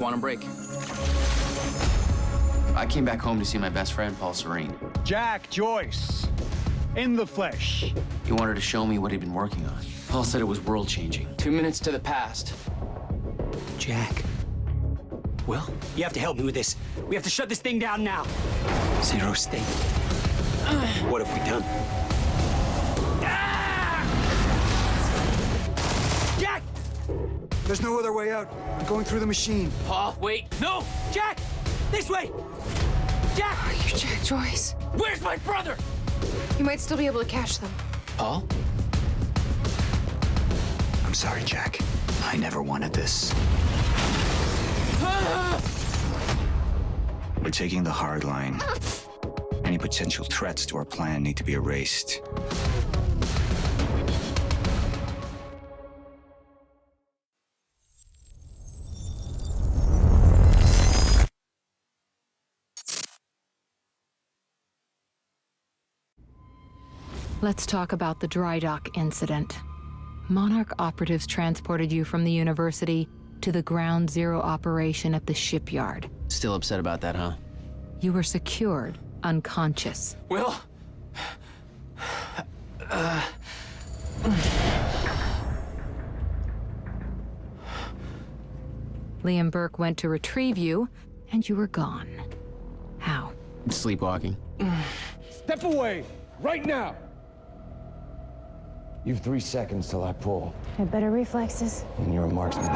Want a break? I came back home to see my best friend, Paul Serene. Jack Joyce, in the flesh. He wanted to show me what he'd been working on. Paul said it was world-changing. 2 minutes to the past. Jack. Will, you have to help me with this. We have to shut this thing down now. Zero state. What have we done? Jack! There's no other way out. I'm going through the machine. Paul, wait. No! Jack! This way! Jack! You're Jack Joyce. Where's my brother? You might still be able to catch them. Paul? I'm sorry, Jack. I never wanted this. We're taking the hard line. Any potential threats to our plan need to be erased. Let's talk about the dry dock incident. Monarch operatives transported you from the university to the ground zero operation at the shipyard. Still upset about that, huh? You were secured, unconscious. Will? Liam Burke went to retrieve you, and you were gone. How? Sleepwalking. Step away, right now! You've 3 seconds till I pull, Had better reflexes. and you're a marksman.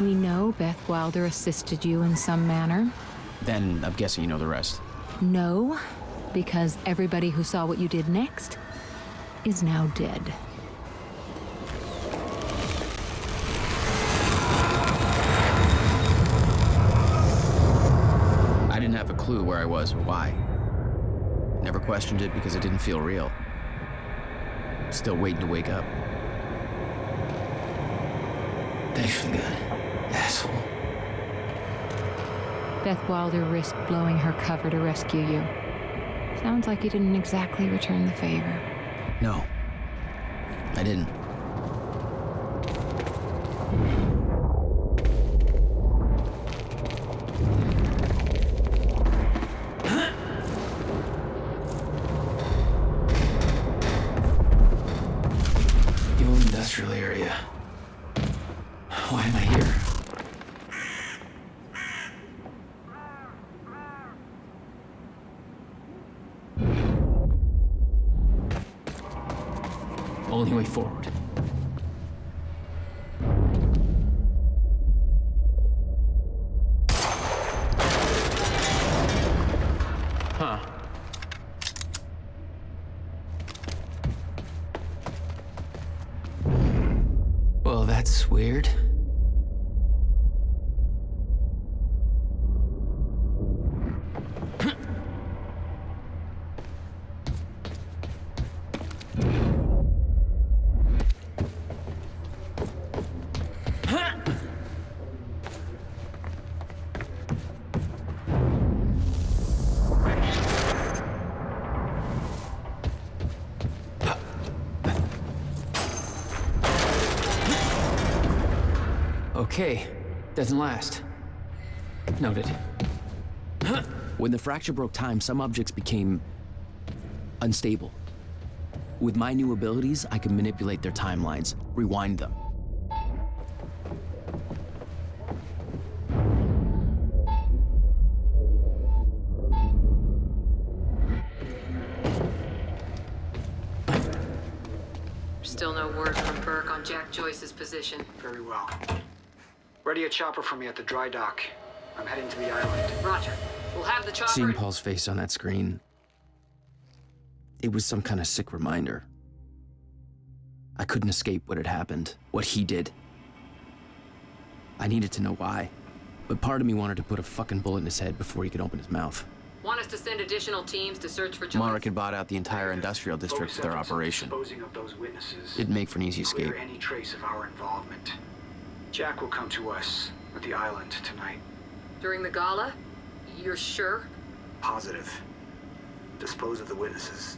We know Beth Wilder assisted you in some manner. Then I'm guessing you know the rest. No, because everybody who saw what you did next is now dead. I didn't have a clue where I was or why. Never questioned it because it didn't feel real. Still waiting to wake up. Thanks for the gun, asshole. Beth Wilder risked blowing her cover to rescue you. Sounds like you didn't exactly return the favor. No, I didn't. The old industrial area. Why am I here? Only way forward. Huh. Well, that's weird. Okay, doesn't last. Noted. When the fracture broke time, some objects became unstable. With my new abilities, I can manipulate their timelines, rewind them. Still no word from Burke on Jack Joyce's position. Very well. Ready a chopper for me at the dry dock. I'm heading to the island. Roger. We'll have the chopper. Seeing Paul's face on that screen, it was some kind of sick reminder. I couldn't escape what had happened, what he did. I needed to know why. But part of me wanted to put a fucking bullet in his head before he could open his mouth. Want us to send additional teams to search for Joyce? Monarch had bought out the entire industrial district for their operation. Disposing of those witnesses. Didn't make for an easy escape. Clear any trace of our involvement. Jack will come to us at the island tonight. During the gala? You're sure? Positive. Dispose of the witnesses.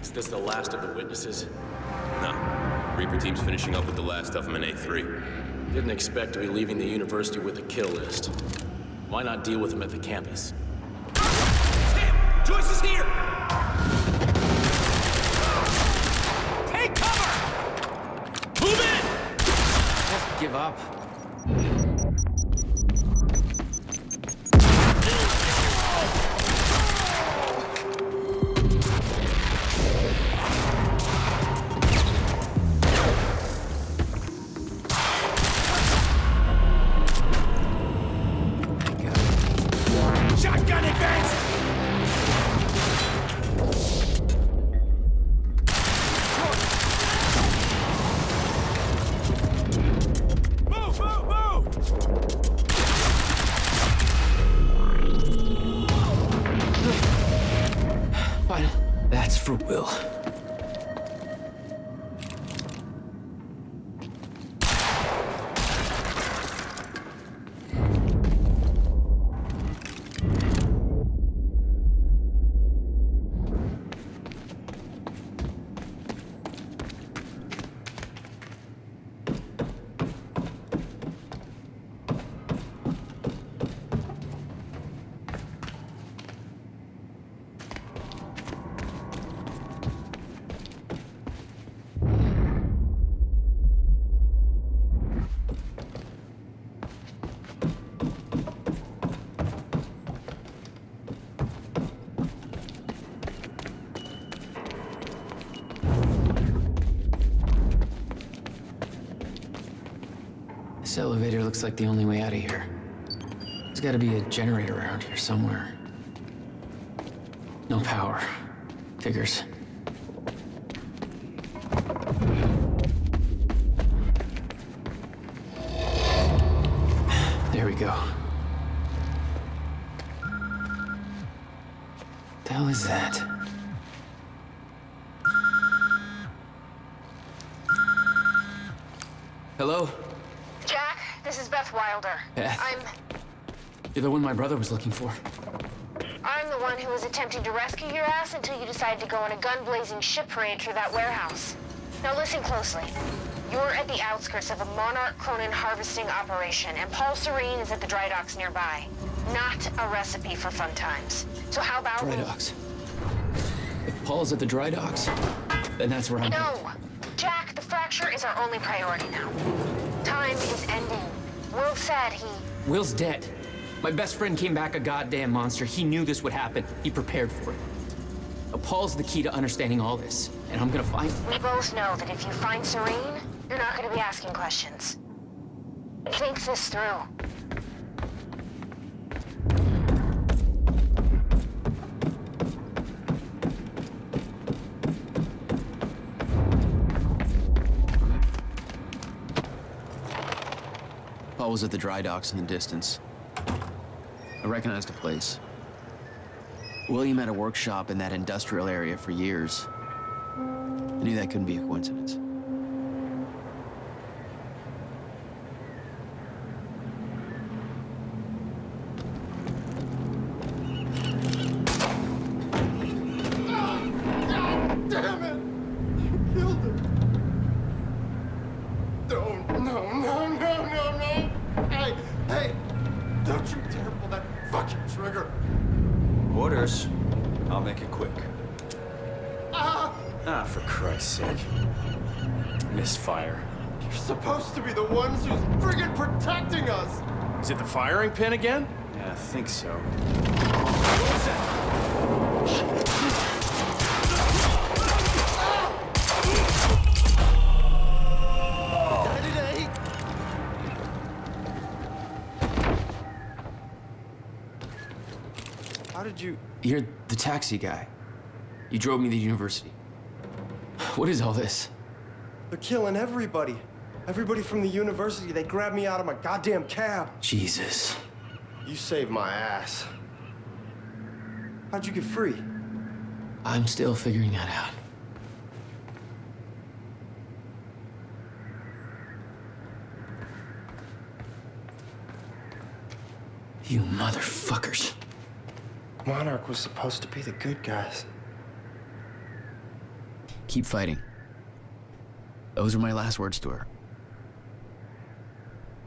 Is this the last of the witnesses? No. Reaper team's finishing up with the last of them in A3. Didn't expect to be leaving the university with a kill list. Why not deal with them at the campus? Sam! Joyce is here! Take cover! Move in! Just give up. Shotgun advance! Move, move, move! Fine. That's for Will. This elevator looks like the only way out of here. There's gotta be a generator around here somewhere. No power. Figures. There we go. The hell is that? Hello? Jack, this is Beth Wilder. Beth? You're the one my brother was looking for. I'm the one who was attempting to rescue your ass until you decided to go on a gun-blazing ship parade through that warehouse. Now listen closely. You're at the outskirts of a Monarch Cronin harvesting operation, and Paul Serene is at the dry docks nearby. Not a recipe for fun times. So how about... Dry docks. If Paul's at the dry docks, then that's where I'm... No! Jack, the fracture is our only priority now. Time is ending. Will said he... Will's dead. My best friend came back a goddamn monster. He knew this would happen. He prepared for it. Now, Paul's the key to understanding all this, and I'm gonna find him. We both know that if you find Serene, you're not gonna be asking questions. Think this through. Paul was at the dry docks in the distance. I recognized the place. William had a workshop in that industrial area for years. I knew that couldn't be a coincidence. Damn it! You killed him! No. Hey! Don't you dare pull that fucking trigger! Orders. I'll make it quick. Ah, for Christ's sake. Misfire. you're supposed to be the ones who's friggin' protecting us! Is it the firing pin again? Yeah, I think so. How did you... You're the taxi guy. You drove me to the university. What is all this? They're killing everybody. Everybody from the university. They grabbed me out of my goddamn cab. Jesus. You saved my ass. How'd you get free? I'm still figuring that out. You motherfuckers. Monarch was supposed to be the good guys. Keep fighting. Those were my last words to her.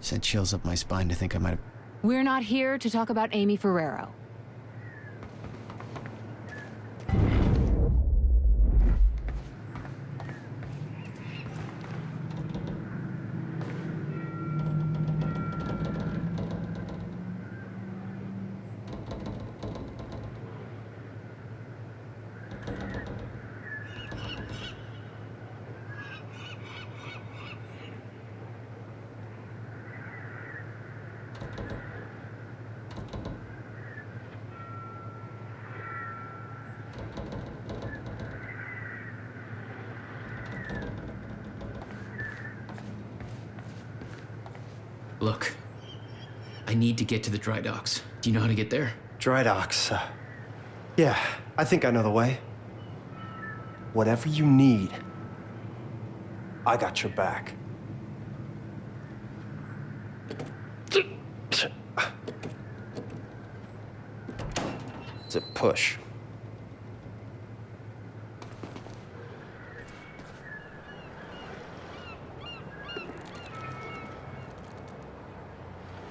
Sent chills up my spine to think I might have... We're not here to talk about Amy Ferrero. Look, I need to get to the dry docks. Do you know how to get there? Dry docks. Yeah, I think I know the way. Whatever you need, I got your back. It's a push.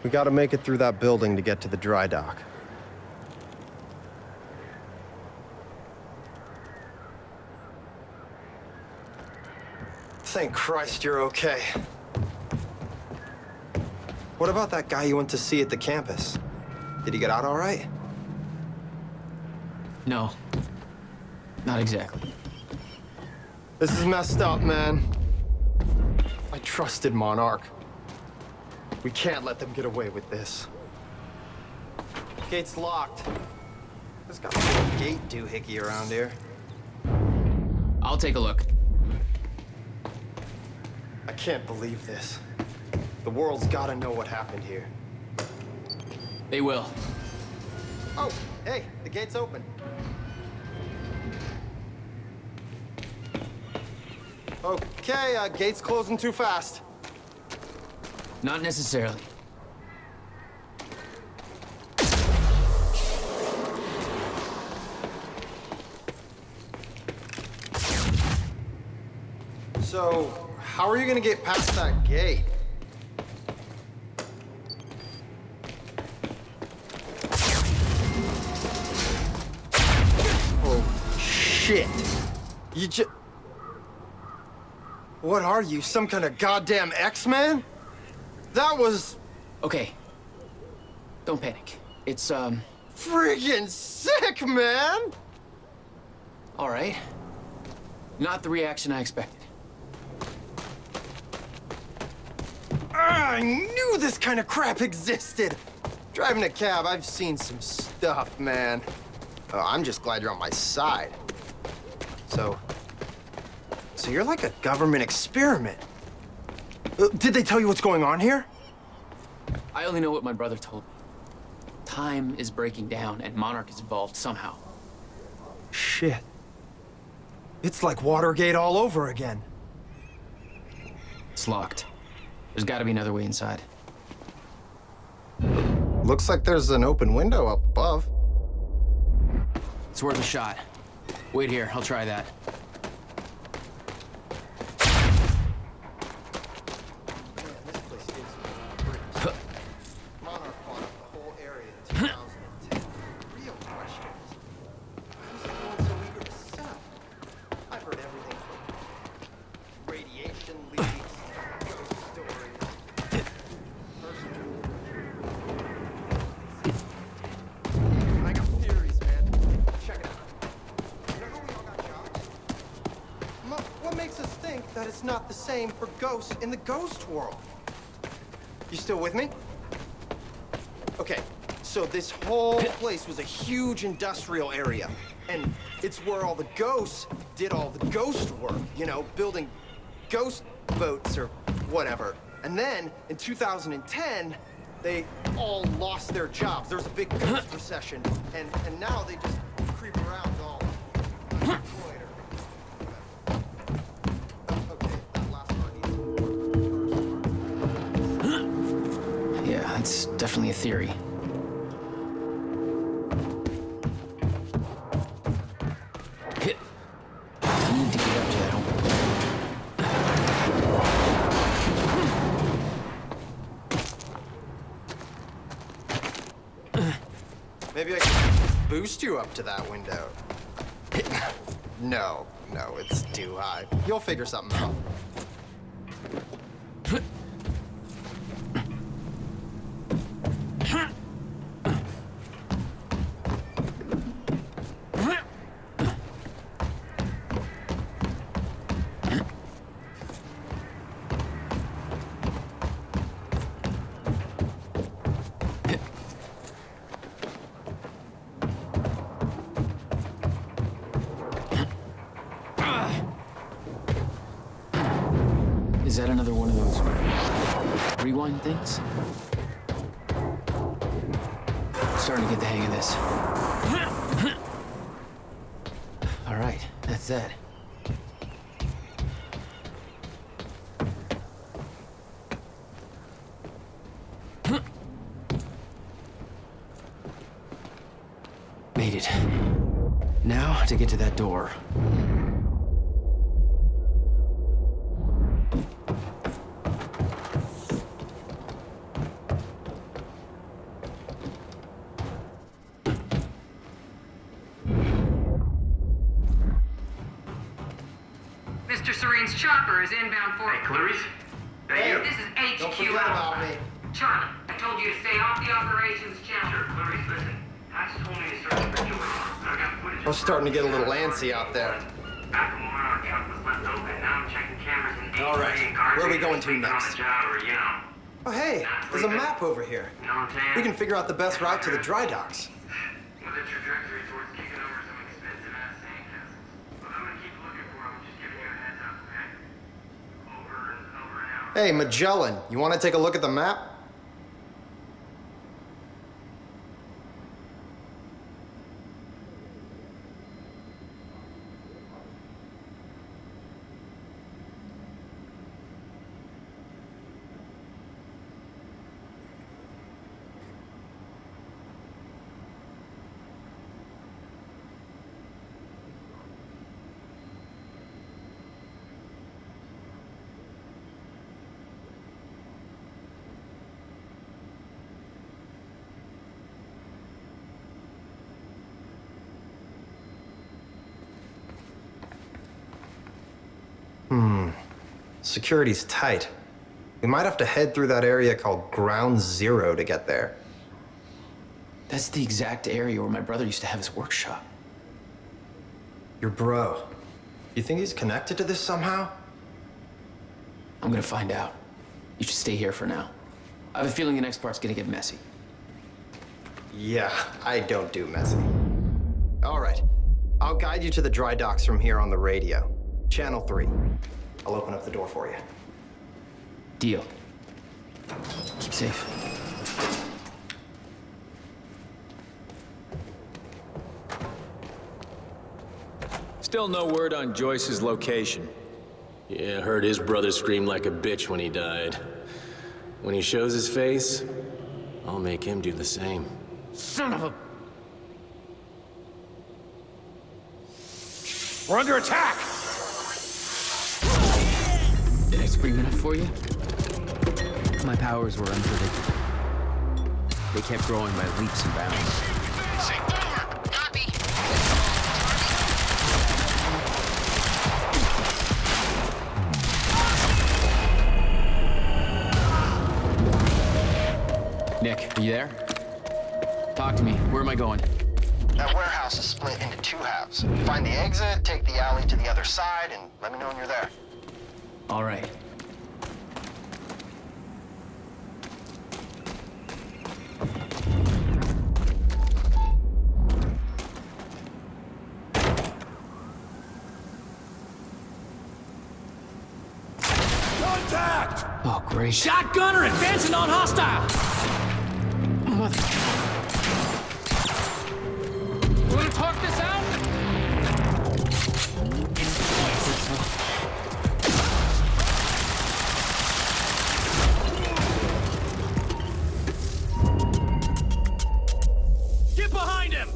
We gotta make it through that building to get to the dry dock. Thank Christ you're okay. What about that guy you went to see at the campus? Did he get out all right? No. Not exactly. This is messed up, man. I trusted Monarch. We can't let them get away with this. Gate's locked. There's got to be a gate doohickey around here. I'll take a look. I can't believe this. The world's got to know what happened here. They will. Oh, hey, the gate's open. Okay, gate's closing too fast. Not necessarily. So, how are you gonna get past that gate? Oh, shit. You just... What are you, some kind of goddamn X-Man? That was... Okay. Don't panic. It's, friggin' sick, man! all right. Not the reaction I expected. I knew this kind of crap existed! Driving a cab, I've seen some stuff, man. Oh, I'm just glad you're on my side. So you're like a government experiment. Did they tell you what's going on here? I only know what my brother told me. Time is breaking down, and Monarch is involved somehow. Shit. It's like Watergate all over again. It's locked. There's gotta be another way inside. Looks like there's an open window up above. It's worth a shot. Wait here, I'll try that. That it's not the same for ghosts in the ghost world. You still with me? Okay, so this whole place was a huge industrial area, and it's where all the ghosts did all the ghost work, you know, building ghost boats or whatever. And then, in 2010, they all lost their jobs. There was a big ghost recession, and now they just creep around all unemployed. Yeah, that's definitely a theory. I need to get up to that open. Maybe I can boost you up to that window. No, it's too high. You'll figure something out. Is that another one of those rewind things? Starting to get the hang of this. All right, that's that. Made it. Now to get to that door. Mr. Serene's chopper is inbound for... Hey, Clarice? Hey, this is HQ Don't forget about me. Charlie, I told you to stay off the operations channel. Sure, Clarice, listen. Hax told me to search for Joyce. I got footage I was starting to get a little antsy out there. Back when Monarch truck was left open, now I'm checking cameras in All right, where are we going to next? Or, you know. Oh, hey, there's a map over here. You know what I'm saying? We can figure out the best route to the dry docks. With a trajectory towards kicking over some expensive-ass sandcastles. But I'm gonna keep looking for them, just giving you a heads up, okay? Over and out. Hey, Magellan, you want to take a look at the map? Security's tight. We might have to head through that area called Ground Zero to get there. That's the exact area where my brother used to have his workshop. Your bro. You think he's connected to this somehow? I'm gonna find out. You should stay here for now. I have a feeling the next part's gonna get messy. Yeah, I don't do messy. All right. I'll guide you to the dry docks from here on the radio. Channel 3. I'll open up the door for you. Deal. Keep safe. Still no word on Joyce's location. Yeah, heard his brother scream like a bitch when he died. When he shows his face, I'll make him do the same. Son of a... We're under attack! Did I scream enough for you? My powers were unpredictable. They kept growing by leaps and bounds. Copy. Nick, are you there? Talk to me. Where am I going? That warehouse is split into 2 halves. Find the exit, take the alley to the other side, and let me know when you're there. All right. Contact! Oh, great. Shotgunner advancing on hostile! Mother... Wanna talk this out? Get behind him!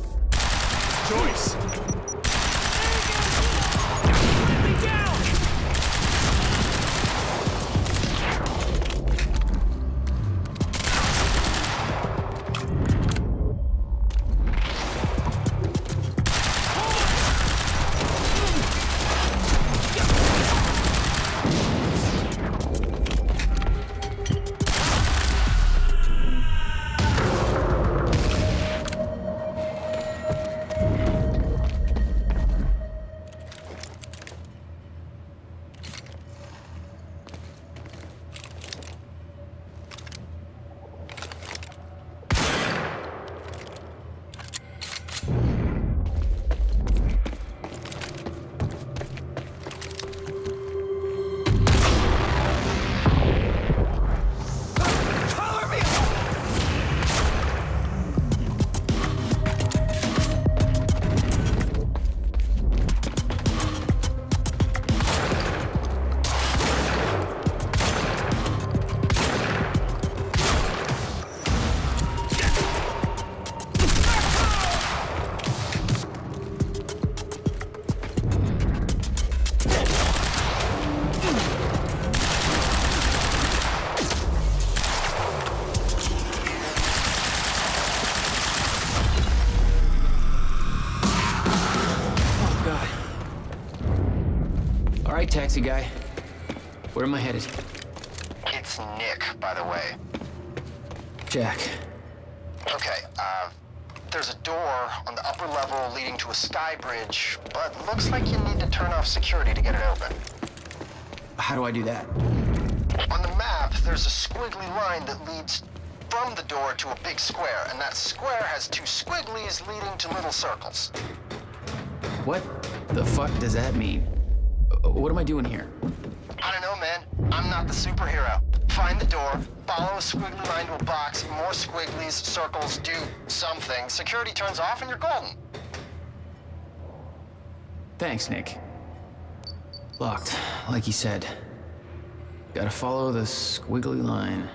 Joyce! Let me down! All right, taxi guy. Where am I headed? It's Nick, by the way. Jack. Okay, there's a door on the upper level leading to a sky bridge, but looks like you need to turn off security to get it open. How do I do that? On the map, there's a squiggly line that leads from the door to a big square, and that square has 2 squigglies leading to little circles. What the fuck does that mean? What am I doing here? I don't know, man. I'm not the superhero. Find the door, follow a squiggly line to a box, more squigglies, circles, do something. Security turns off and you're golden. Thanks, Nick. Locked, like you said. Gotta follow the squiggly line.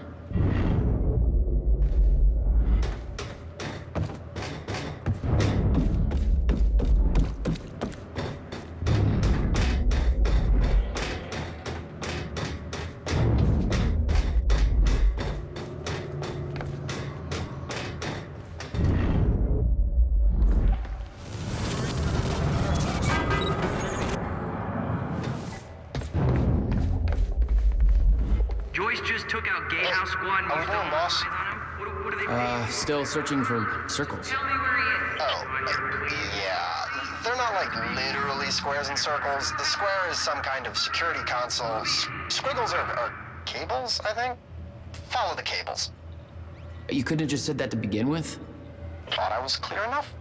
Joyce just took out Gatehouse Squad and Are we used doing, all boss? eyes on him. What are they Still searching for circles. Tell me where he is. Yeah. They're not like literally squares and circles. The square is some kind of security console. Squiggles are cables, I think. Follow the cables. You couldn't have just said that to begin with? Thought I was clear enough?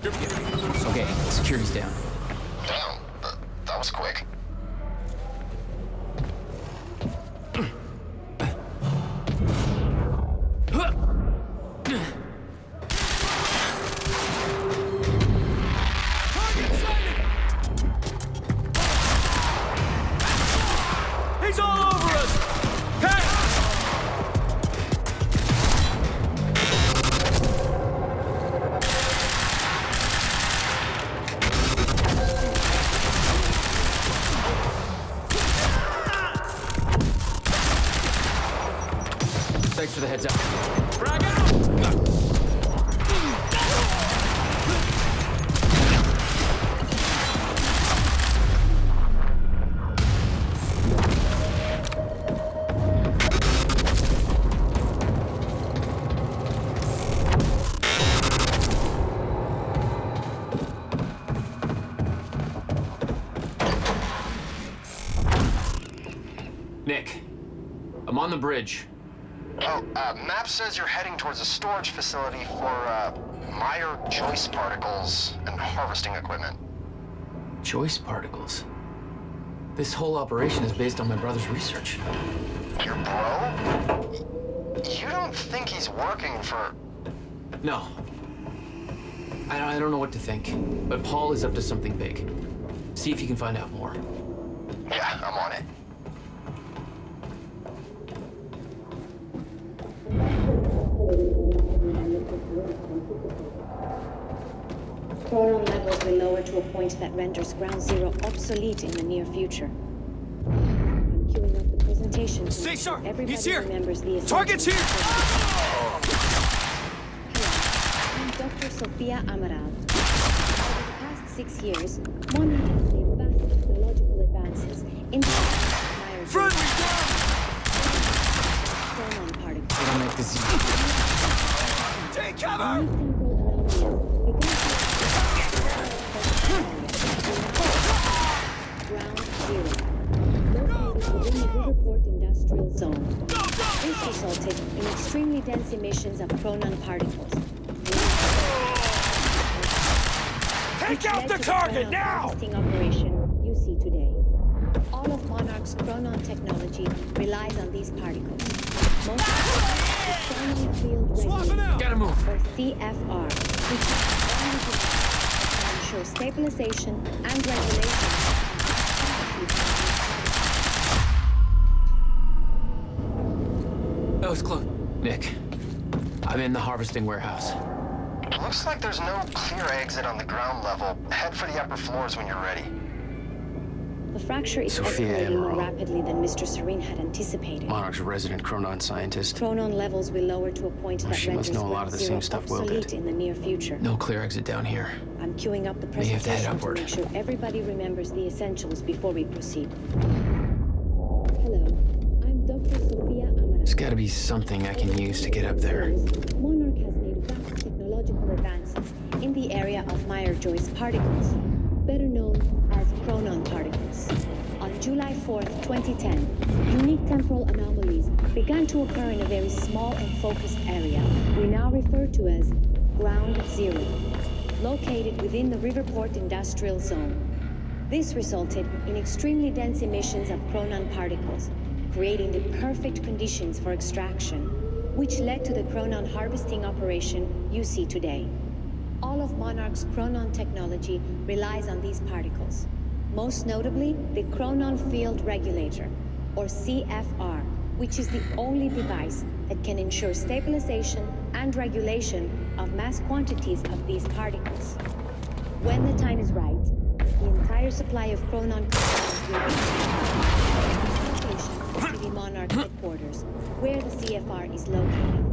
Okay, security's down. Damn, that was quick. He's all over us! Hey! Thanks for the heads up. Frag out! Nick, I'm on the bridge. Oh, map says you're heading towards a storage facility for, Meyer Joyce particles and harvesting equipment. Joyce particles? This whole operation is based on my brother's research. Your bro? You don't think he's working for... No. I don't know what to think, but Paul is up to something big. See if you can find out more. Yeah, I'm on it. Chronon levels will lower to a point that renders Ground Zero obsolete in the near future. I'm queuing up the presentation. Stay sharp! Everybody He's here! remembers the Target's here! I'm Dr. Sophia Amaral. Over the past 6 years, Monarch has made vast technological advances in the Friendly chronon particles. I don't make this easy. Take cover! Ground Zero, located within the Riverport Industrial Zone. This resulted in extremely dense emissions of chronon particles. Take out the target now! Harvesting operation you see today. All of Monarch's chronon technology relies on these particles. Most of the chronon field regulator, Gotta move. or CFR, which is only designed to ensure stabilization and regulation. That was close. Nick, I'm in the harvesting warehouse. Looks like there's no clear exit on the ground level. Head for the upper floors when you're ready. The fracture is Sophia escalating more Amaral. rapidly than Mr. Serene had anticipated. Monarch's resident chronon scientist. Chronon levels will lower to a point that She must renders know a lot of the Ground same Zero stuff Will obsolete did. in the near future. No clear exit down here. I'm queuing up the May have to head presentation to upward. make sure everybody remembers the essentials before we proceed. Hello, I'm Dr. Sophia Amaral. There's gotta be something I can use to get up there. Monarch has made vast technological advances in the area of Meyer-Joyce particles, better known as chronon particles. On July 4th, 2010, unique temporal anomalies began to occur in a very small and focused area we now refer to as Ground Zero, located within the Riverport Industrial Zone. This resulted in extremely dense emissions of chronon particles, creating the perfect conditions for extraction, which led to the chronon harvesting operation you see today. All of Monarch's chronon technology relies on these particles, most notably the chronon field regulator, or CFR, which is the only device that can ensure stabilization and regulation of mass quantities of these particles. When the time is right, The entire supply of Chronon components will be location to the Monarch headquarters, where the CFR is located.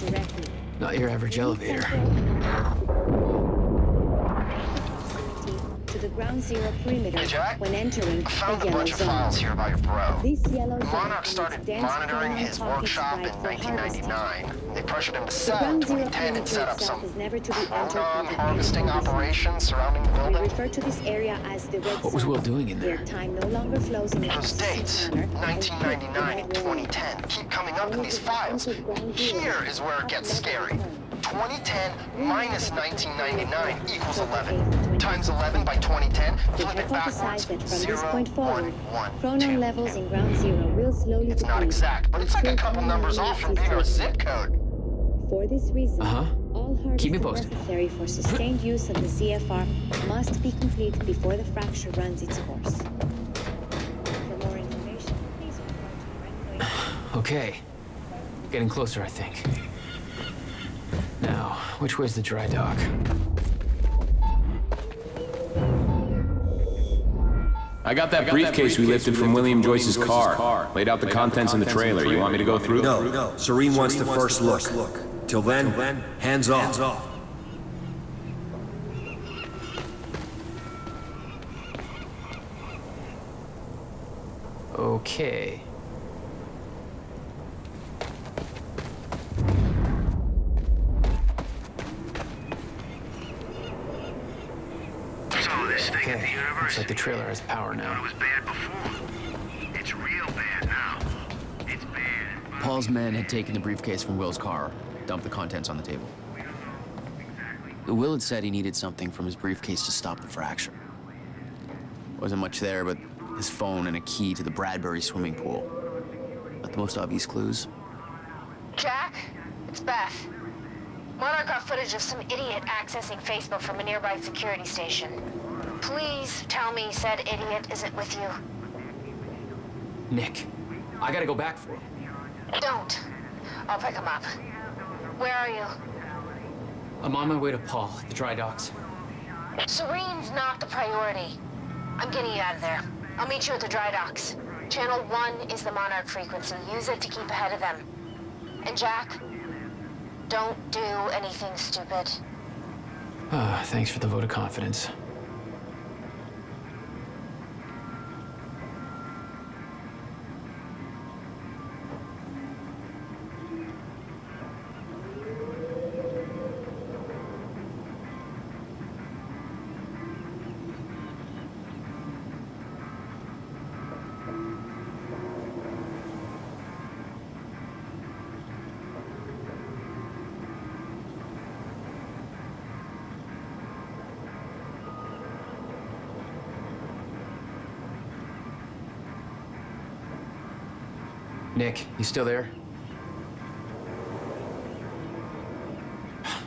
Directly. Not your average elevator. To the ground zero perimeter Hey, Jack. when entering I found the a yellow bunch of zone. files here about your bro. This yellow zone Monarch started monitoring his workshop in 1999. They pressured him to sell in 2010 and set up some Chronon harvesting operations surrounding the We building. refer to this area as the red What was zone, Will doing in there? where time no longer flows in a Those dates, manner, 1999 and 2010, keep coming up in these files. Here is where it gets scary. 2010 minus 1999 equals 11. Times 11 by 2010, We flip it hypothesize backwards, that from 0, this point 1, forward, 1, Chronon 2. levels in ground zero will slowly It's not exact, but it's like a couple numbers off from being our zip code. For this reason, all Keep me harvesting posted. necessary for sustained use of the CFR must be complete before the fracture runs its course. For more information, please refer to the Renko. Okay. Getting closer, I think. Now, which way's the dry dock? I got that briefcase we lifted from William Joyce's car. Laid out the contents in the trailer. You want me to go through? No. Serene wants the first look. Till then, hands off. Okay. So this thing at the Okay. Looks university. like the trailer has power It now. was bad before. It's real bad now. It's bad. Paul's men had taken the briefcase from Will's car, dumped the contents on the table. Will had said he needed something from his briefcase to stop the fracture. Wasn't much there, but his phone and a key to the Bradbury swimming pool. Not the most obvious clues. Jack, it's Beth. Monarch got footage of some idiot accessing Facebook from a nearby security station. Please tell me said idiot isn't with you. Nick, I gotta go back for him. Don't. I'll pick him up. Where are you? I'm on my way to Paul at the dry docks. Serene's not the priority. I'm getting you out of there. I'll meet you at the dry docks. Channel 1 is the Monarch frequency. Use it to keep ahead of them. And Jack, don't do anything stupid. Thanks for the vote of confidence. Nick, you still there?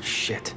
Shit.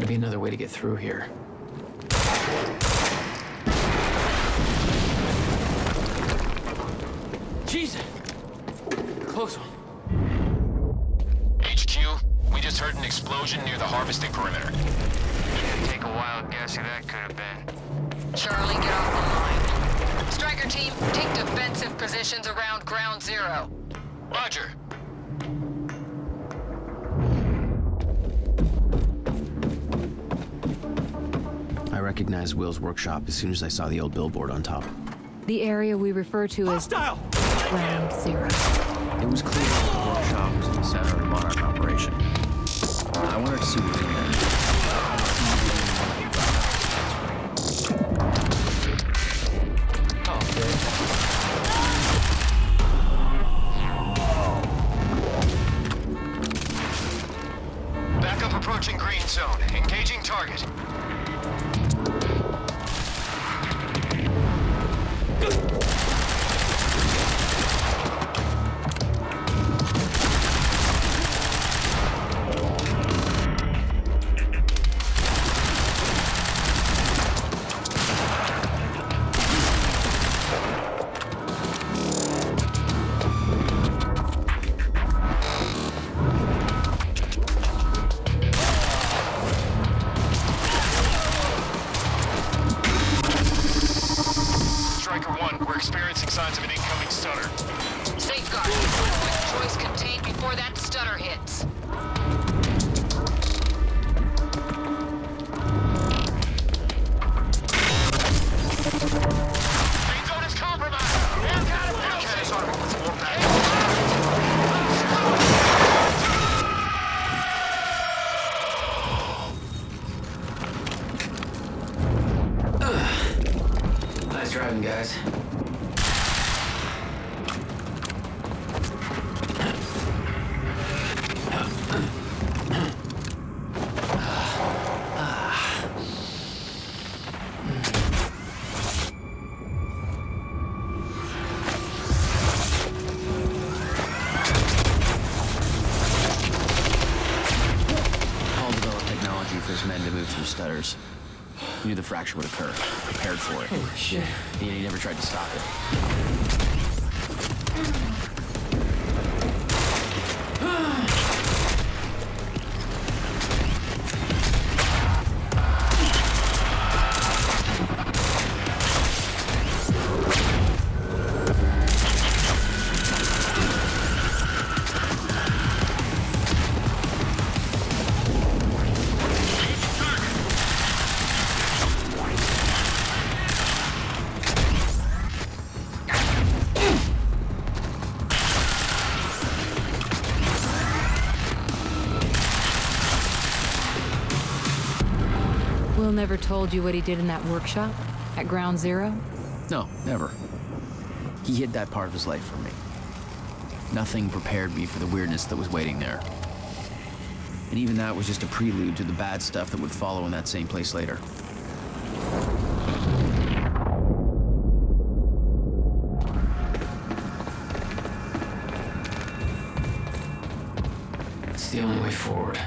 be another way to get through here. Jesus! Close one. HQ, we just heard an explosion near the harvesting perimeter. Take a wild guess who that could have been. Charlie, get off the line. Striker team, take defensive positions around Ground Zero. Roger. I recognized Will's workshop as soon as I saw the old billboard on top. The area we refer to as Ground Zero. It was clear that the workshop was in the center of the Monarch operation. I wanted to see what was in there. Backup approaching green zone. Engaging target. Signs of an incoming stutter. Safeguard. With choice contained before that stutter hits. Main zone is compromised. Air catapult is armed with warpath. Nice driving, guys. Men to move through stutters. Knew the fracture would occur. Prepared for it. Holy shit. He never tried to stop it. Will never told you what he did in that workshop at Ground Zero? No, never. He hid that part of his life from me. Nothing prepared me for the weirdness that was waiting there. And even that was just a prelude to the bad stuff that would follow in that same place later. It's the only way forward.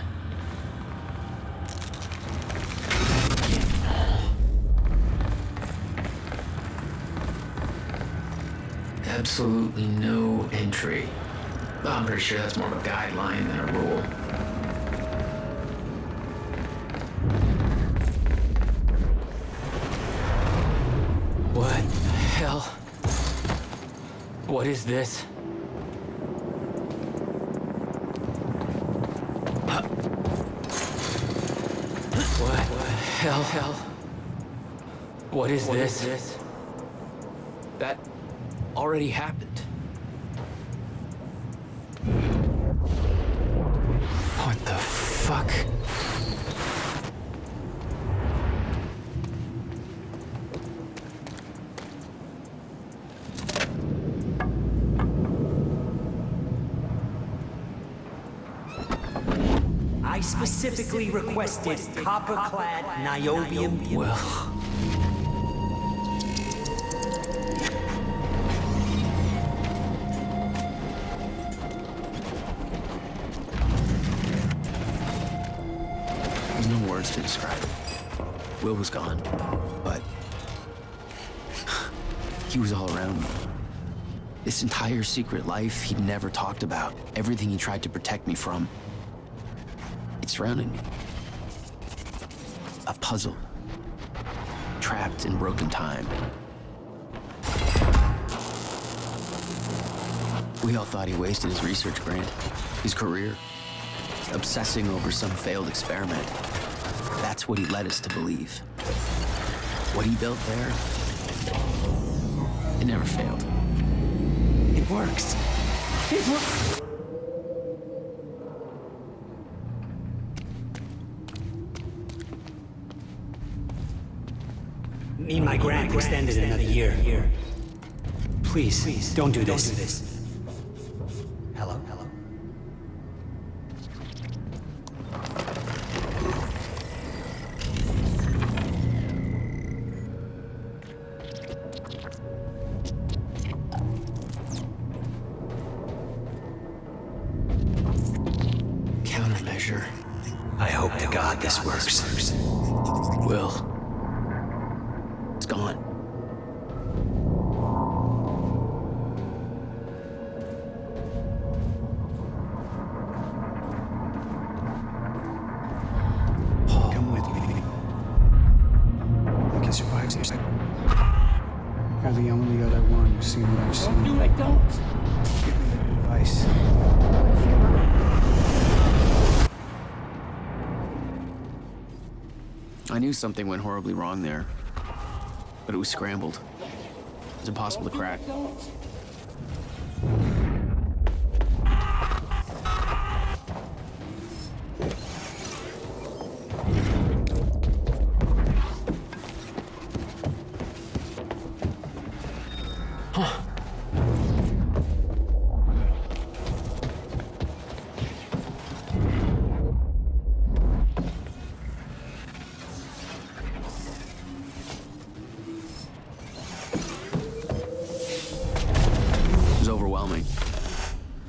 Absolutely no entry. Well, I'm pretty sure that's more of a guideline than a rule. What the hell? What is this? What the hell? What is this? That already happened. What the fuck? I specifically requested copper-clad niobium. Well. words to describe it. Will was gone, but he was all around me. This entire secret life he'd never talked about, everything he tried to protect me from, it's surrounding me. A puzzle, trapped in broken time. We all thought he wasted his research grant, his career, obsessing over some failed experiment. That's what he led us to believe. What he built there, it never failed. It works. It works. Need my grant extended another year. Please, don't do this. Hello? Countermeasure. I hope to God this works. Will. It's gone. Come with me. I can survive this. You're the only other one who's seen what I've seen. Dude, I don't. Give me that advice. I knew something went horribly wrong there, but it was scrambled. It was impossible to crack. Overwhelming.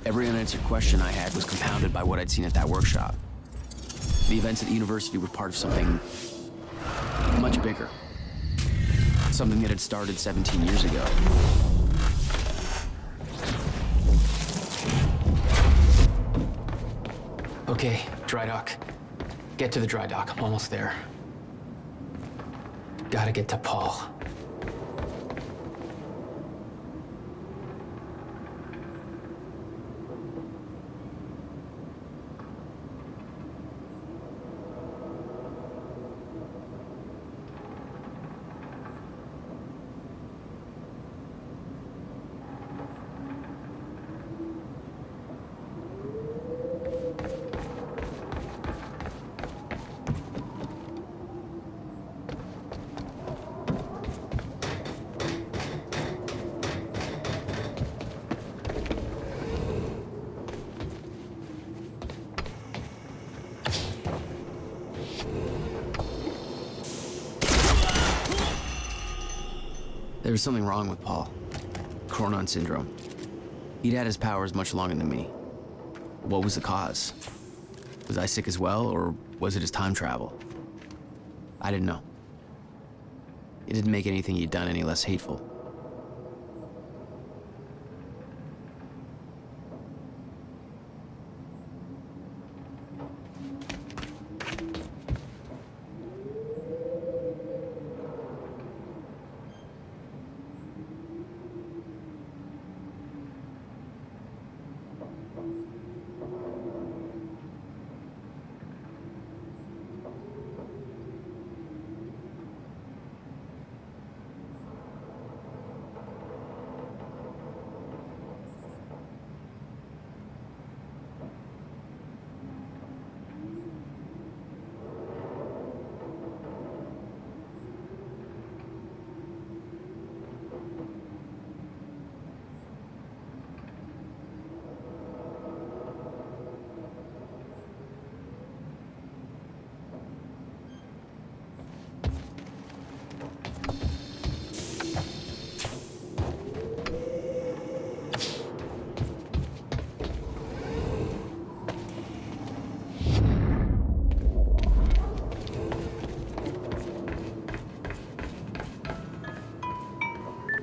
Every unanswered question I had was compounded by what I'd seen at that workshop. The events at the university were part of something much bigger. Something that had started 17 years ago. Okay, dry dock. Get to the dry dock. I'm almost there. Gotta get to Paul. There was something wrong with Paul. Chronon syndrome. He'd had his powers much longer than me. What was the cause? Was I sick as well, or was it his time travel? I didn't know. It didn't make anything he'd done any less hateful.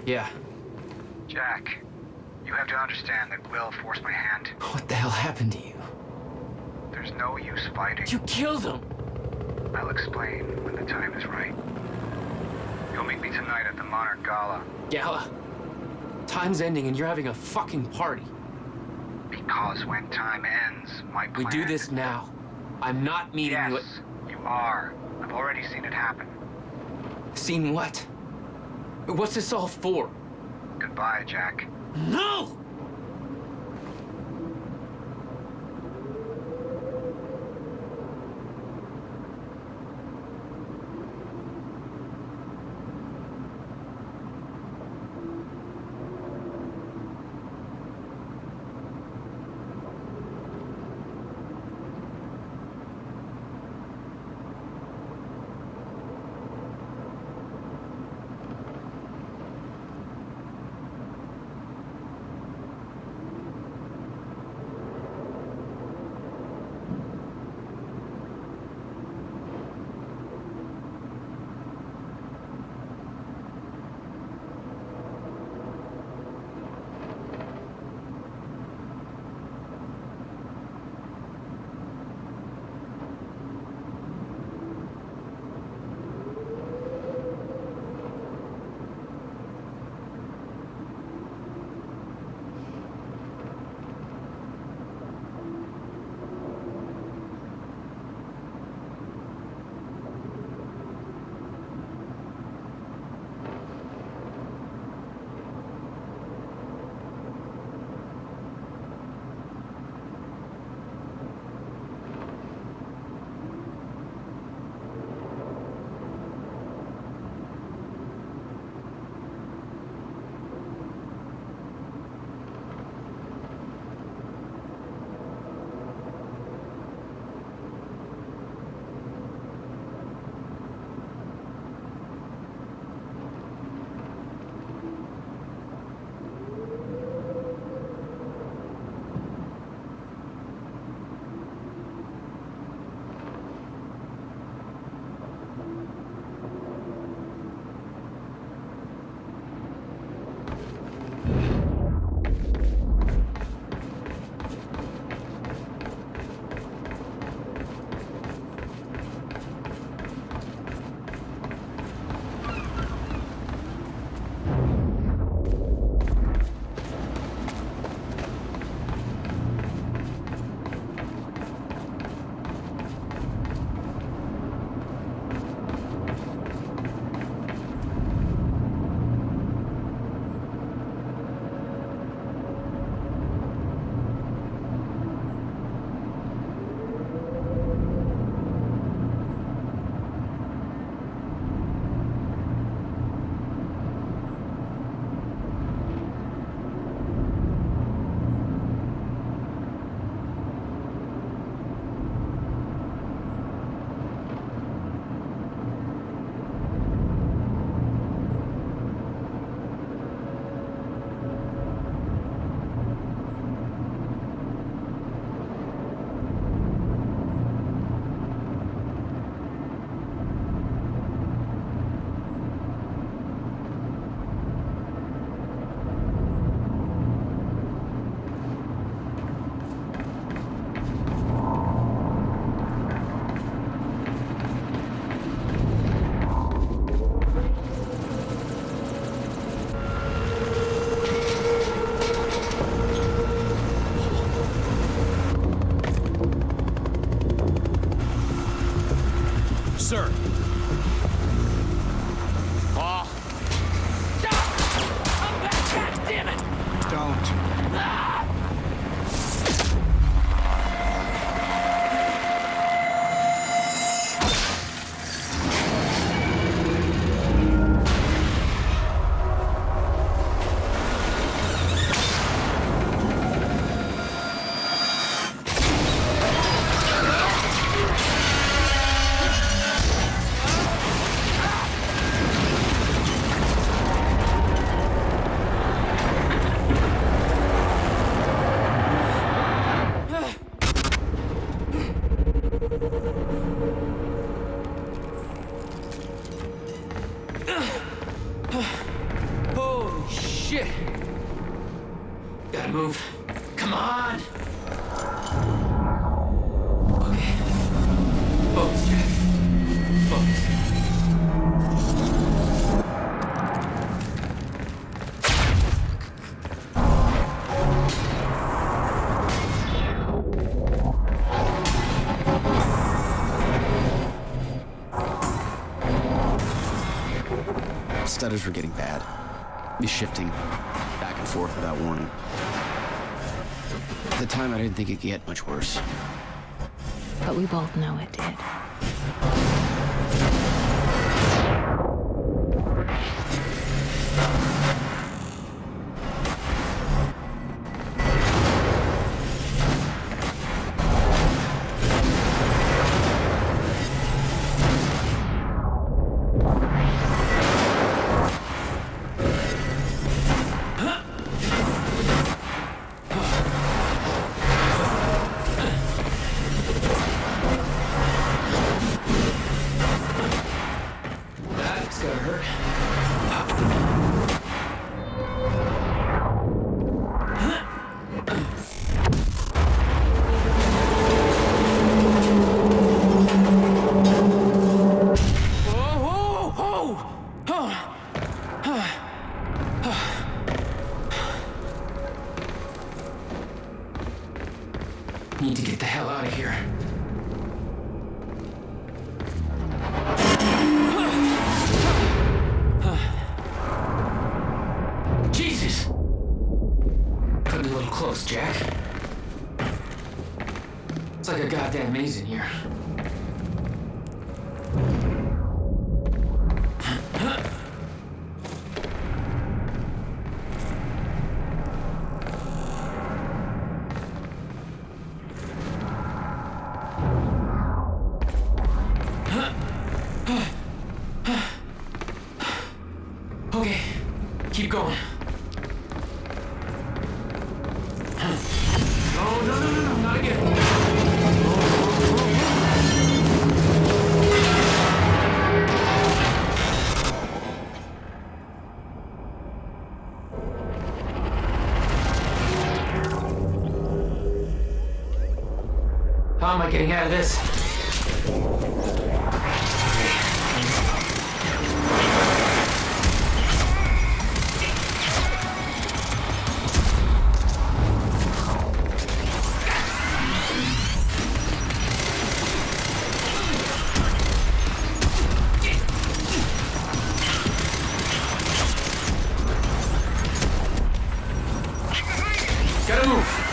Yeah. Jack, you have to understand that Will forced my hand. What the hell happened to you? There's no use fighting. You killed him! I'll explain when the time is right. You'll meet me tonight at the Monarch Gala. Gala? Time's ending and you're having a fucking party. Because when time ends, my plan... We do this now. I'm not meeting you at... Yes, you are. I've already seen it happen. Seen what? What's this all for? Goodbye, Jack. No! Sir. Oh. Come back, God damn it! Don't. Holy Shit! Gotta move. Come on! Okay. Focus, Jack. Focus. Stutters were getting bad. He's shifting back and forth without warning. At the time, I didn't think it could get much worse. But we both know it did. That's gonna hurt. Whoa, whoa, whoa! Need to get the hell out of here. Jesus! Cut a little close, Jack. It's like a goddamn maze in here. Okay, keep going. Oh, no, not again. How am I getting out of this? Gotta move.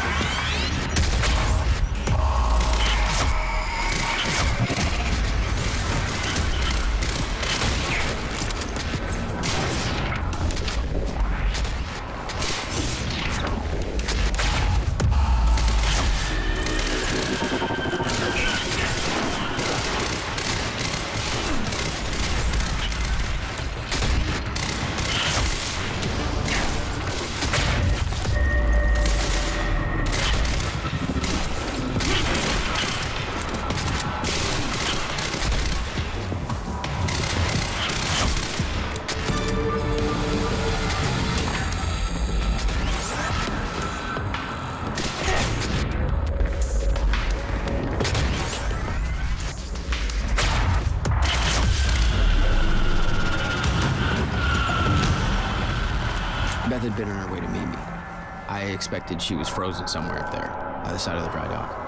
Beth had been on her way to meet me. I expected she was frozen somewhere up there, by the side of the dry dock.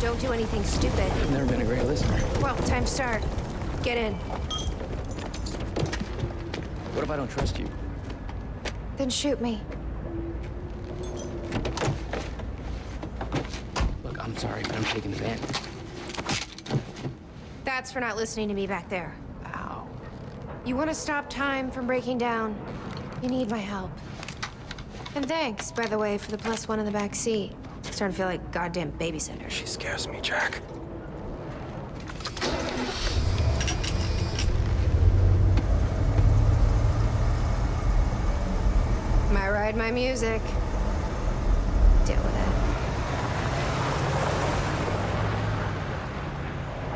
Don't do anything stupid. I've never been a great listener. Well, time to start. Get in. What if I don't trust you? Then shoot me. I'm sorry, but I'm taking the van. That's for not listening to me back there. Ow. You want to stop time from breaking down? You need my help. And thanks, by the way, for the +1 in the back seat. Starting to feel like a goddamn babysitter. She scares me, Jack. My ride, my music. Deal with it.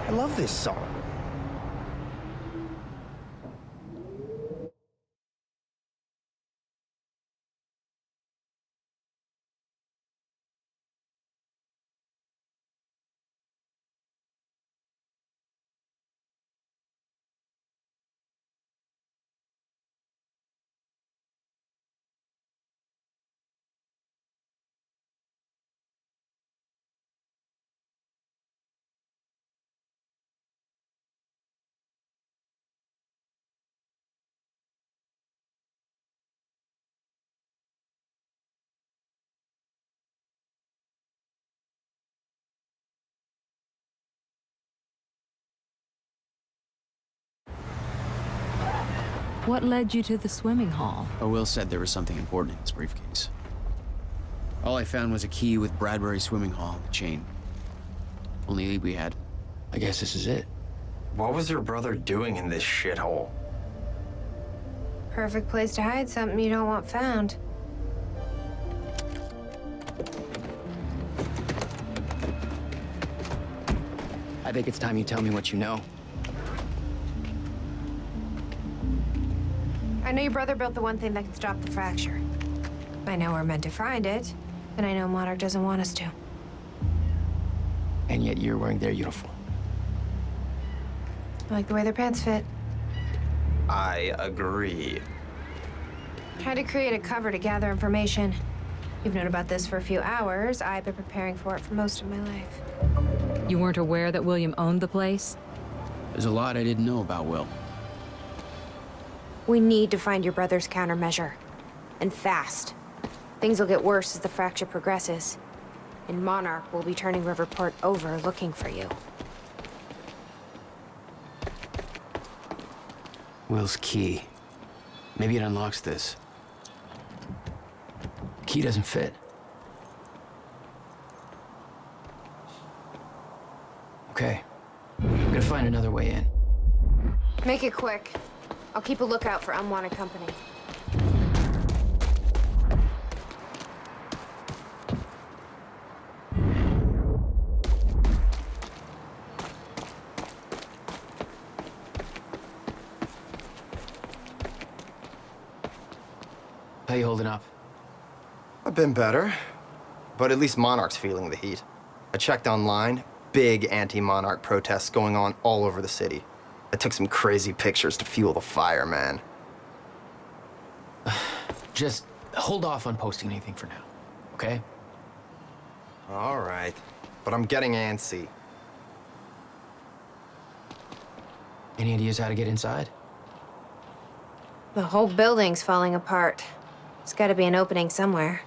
I love this song. What led you to the swimming hall? Will said there was something important in his briefcase. All I found was a key with Bradbury Swimming Hall on the chain. Only lead we had. I guess this is it. What was your brother doing in this shithole? Perfect place to hide something you don't want found. I think it's time you tell me what you know. I know your brother built the one thing that can stop the fracture. I know we're meant to find it, and I know Monarch doesn't want us to. And yet you're wearing their uniform. I like the way their pants fit. I agree. Tried to create a cover to gather information. You've known about this for a few hours. I've been preparing for it for most of my life. You weren't aware that William owned the place? There's a lot I didn't know about Will. We need to find your brother's countermeasure. And fast. Things will get worse as the fracture progresses. And Monarch will be turning Riverport over looking for you. Will's key. Maybe it unlocks this. Key doesn't fit. Okay. I'm gonna find another way in. Make it quick. I'll keep a lookout for unwanted company. How you holding up? I've been better, but at least Monarch's feeling the heat. I checked online, big anti-Monarch protests going on all over the city. I took some crazy pictures to fuel the fire, man. Just hold off on posting anything for now, okay? All right, but I'm getting antsy. Any ideas how to get inside? The whole building's falling apart. There's gotta be an opening somewhere.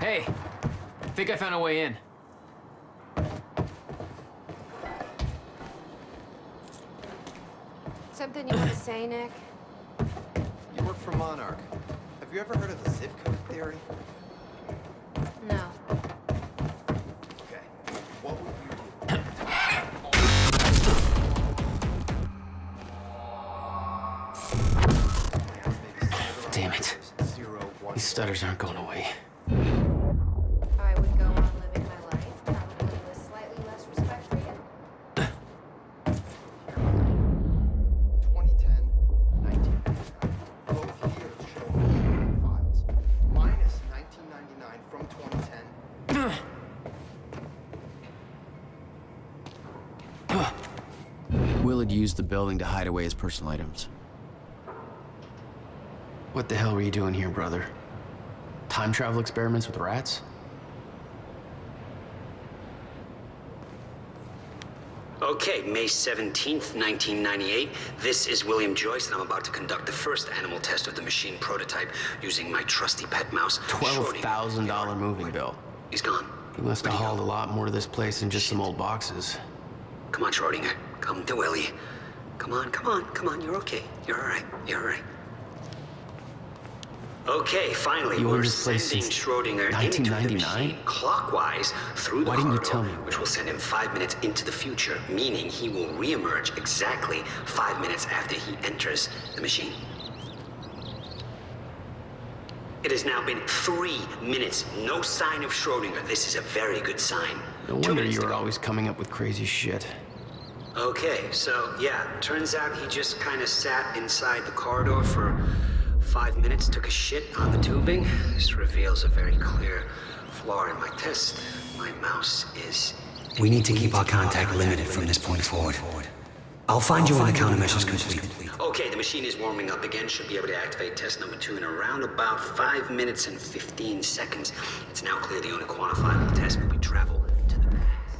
Hey, think I found a way in. Something you want to say, Nick? You work for Monarch. Have you ever heard of the zip code theory? No. Okay. What would you do? Damn it. These stutters aren't going away. I would go Will had used the building to hide away his personal items. What the hell were you doing here, brother? Time travel experiments with rats? Okay, May 17th, 1998. This is William Joyce, and I'm about to conduct the first animal test of the machine prototype using my trusty pet mouse. $12,000 moving bill. He's gone. He must have hauled a lot more to this place than just some old boxes. Come on, Schrodinger. Come to Willie. Come on, come on, come on. You're okay. You're all right. You're all right. Okay, finally, You we're owned this place sending since Schrodinger into the 1999? machine clockwise through the Why didn't you corridor, tell me? which will send him 5 minutes into the future, meaning he will reemerge exactly 5 minutes after he enters the machine. It has now been 3 minutes. No sign of Schrodinger. This is a very good sign. No 2 wonder minutes you to were go. always coming up with crazy shit. Okay, so yeah, turns out he just kind of sat inside the corridor for 5 minutes, took a shit on the tubing. This reveals a very clear flaw in my test. My mouse is... We need to keep our contact limited from this point forward. I'll find you when the countermeasure's complete. Okay, the machine is warming up again. Should be able to activate test number 2 in around about 5 minutes and 15 seconds. It's now clear the only quantifiable test will be travel to the past.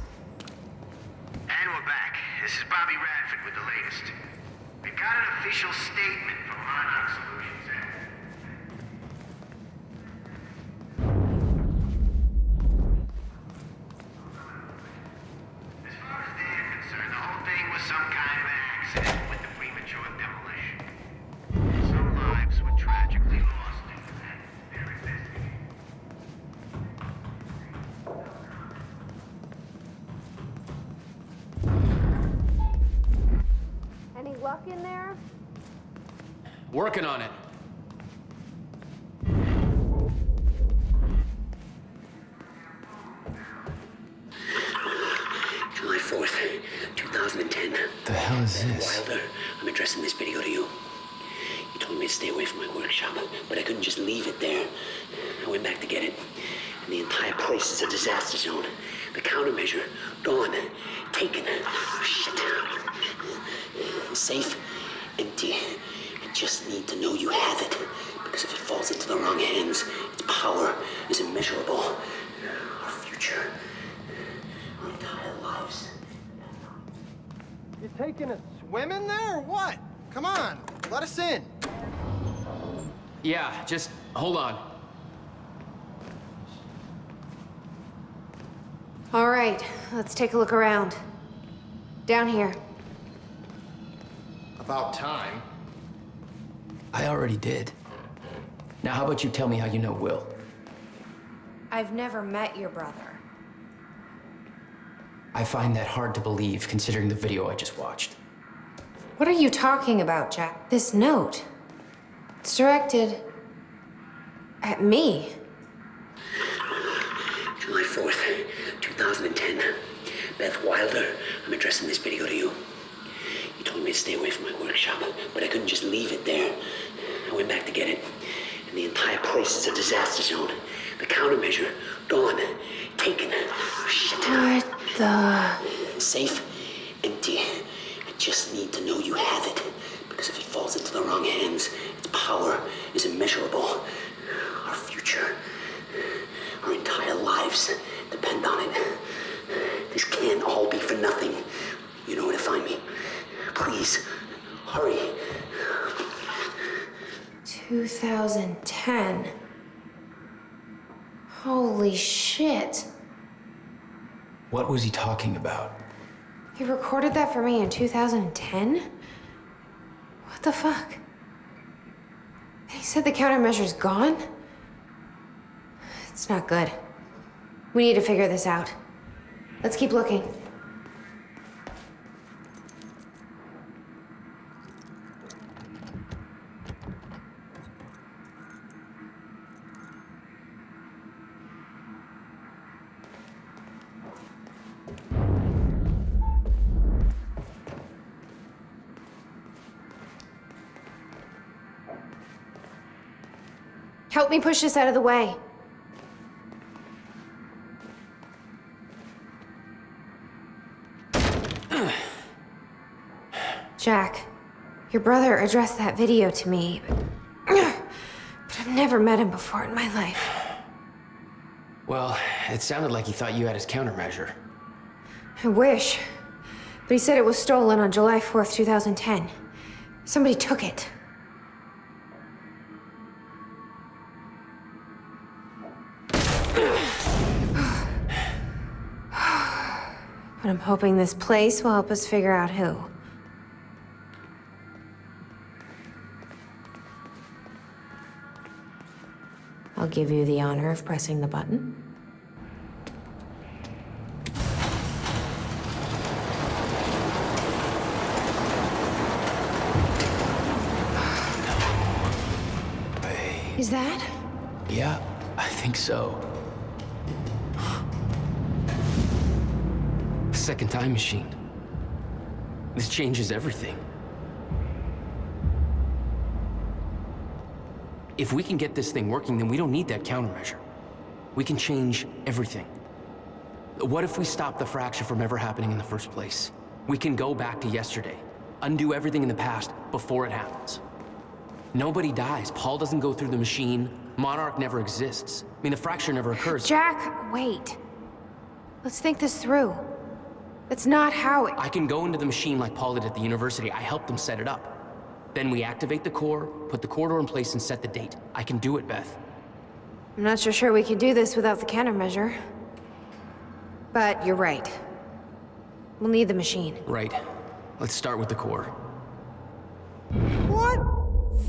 And we're back. This is Bobby Radford with the latest. We've got an official statement from Monarch Solutions. As far as they're concerned, the whole thing was some kind of accident with the premature demolition. Some lives were tragically lost in that. They're investigating. Any luck in there? Working on it. July 4th, 2010. The hell is this? Wilder, I'm addressing this video to you. You told me to stay away from my workshop, but I couldn't just leave it there. I went back to get it, and the entire place is a disaster zone. The countermeasure, gone, taken. Oh, shit. Safe, empty. I just need to know you have it, because if it falls into the wrong hands, its power is immeasurable. Our future, our entire lives. You taking a swim in there or what? Come on, let us in. Yeah, just hold on. All right, let's take a look around. Down here. About time. I already did. Now, how about you tell me how you know Will? I've never met your brother. I find that hard to believe, considering the video I just watched. What are you talking about, Jack? This note. It's directed at me. July 4th, 2010. Beth Wilder, I'm addressing this video to you. You told me to stay away from my workshop, but I couldn't just leave it there. I went back to get it, and the entire place is a disaster zone. The countermeasure, gone, taken. Oh, shit. What the... Safe, empty. I just need to know you have it, because if it falls into the wrong hands, its power is immeasurable. Our future, our entire lives depend on it. This can't all be for nothing. You know where to find me. Please, hurry. 2010. Holy shit. What was he talking about? He recorded that for me in 2010? What the fuck? He said the countermeasure's gone? It's not good. We need to figure this out. Let's keep looking. Help me push this out of the way. Your brother addressed that video to me, but I've never met him before in my life. Well, it sounded like he thought you had his countermeasure. I wish. But he said it was stolen on July 4th, 2010. Somebody took it. But I'm hoping this place will help us figure out who. I'll give you the honor of pressing the button. Is that? Yeah, I think so. Second time machine. This changes everything. If we can get this thing working, then we don't need that countermeasure. We can change everything. What if we stop the fracture from ever happening in the first place? We can go back to yesterday, undo everything in the past before it happens. Nobody dies. Paul doesn't go through the machine. Monarch never exists. I mean, the fracture never occurs. Jack, wait. Let's think this through. That's not how it... I can go into the machine like Paul did at the university. I helped them set it up. Then we activate the core, put the corridor in place, and set the date. I can do it, Beth. I'm not so sure we can do this without the countermeasure. But you're right. We'll need the machine. Right. Let's start with the core. What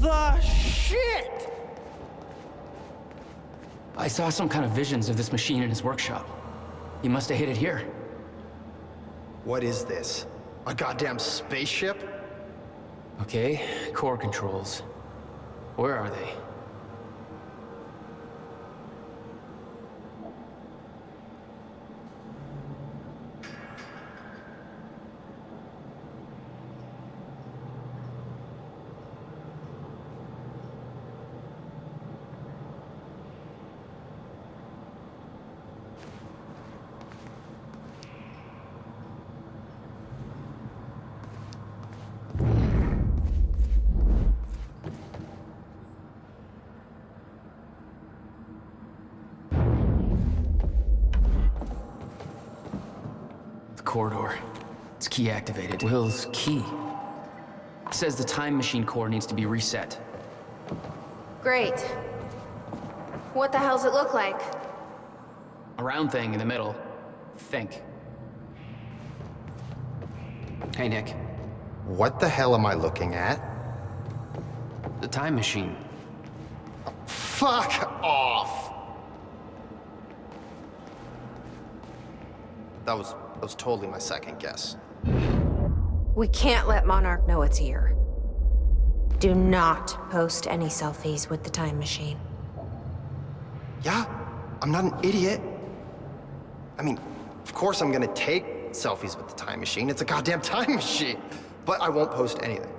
the shit? I saw some kind of visions of this machine in his workshop. He must have hid it here. What is this? A goddamn spaceship? Okay, core controls. Where are they? Corridor. It's key activated. Will's key. It says the time machine core needs to be reset. Great. What the hell's it look like? A round thing in the middle. Think. Hey, Nick. What the hell am I looking at? The time machine. Fuck off! That was totally my second guess. We can't let Monarch know it's here. Do not post any selfies with the time machine. Yeah, I'm not an idiot. I mean, of course I'm gonna take selfies with the time machine. It's a goddamn time machine. But I won't post anything.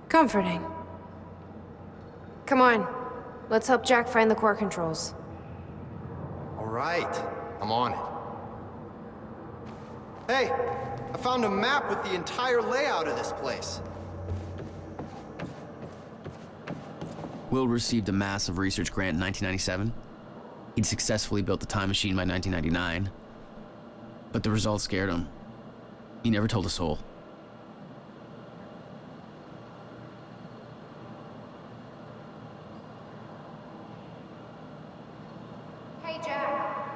Comforting. Come on. Let's help Jack find the core controls. All right, I'm on it. Hey, I found a map with the entire layout of this place. Will received a massive research grant in 1997. He'd successfully built the time machine by 1999. But the results scared him. He never told a soul. Hey, Jack.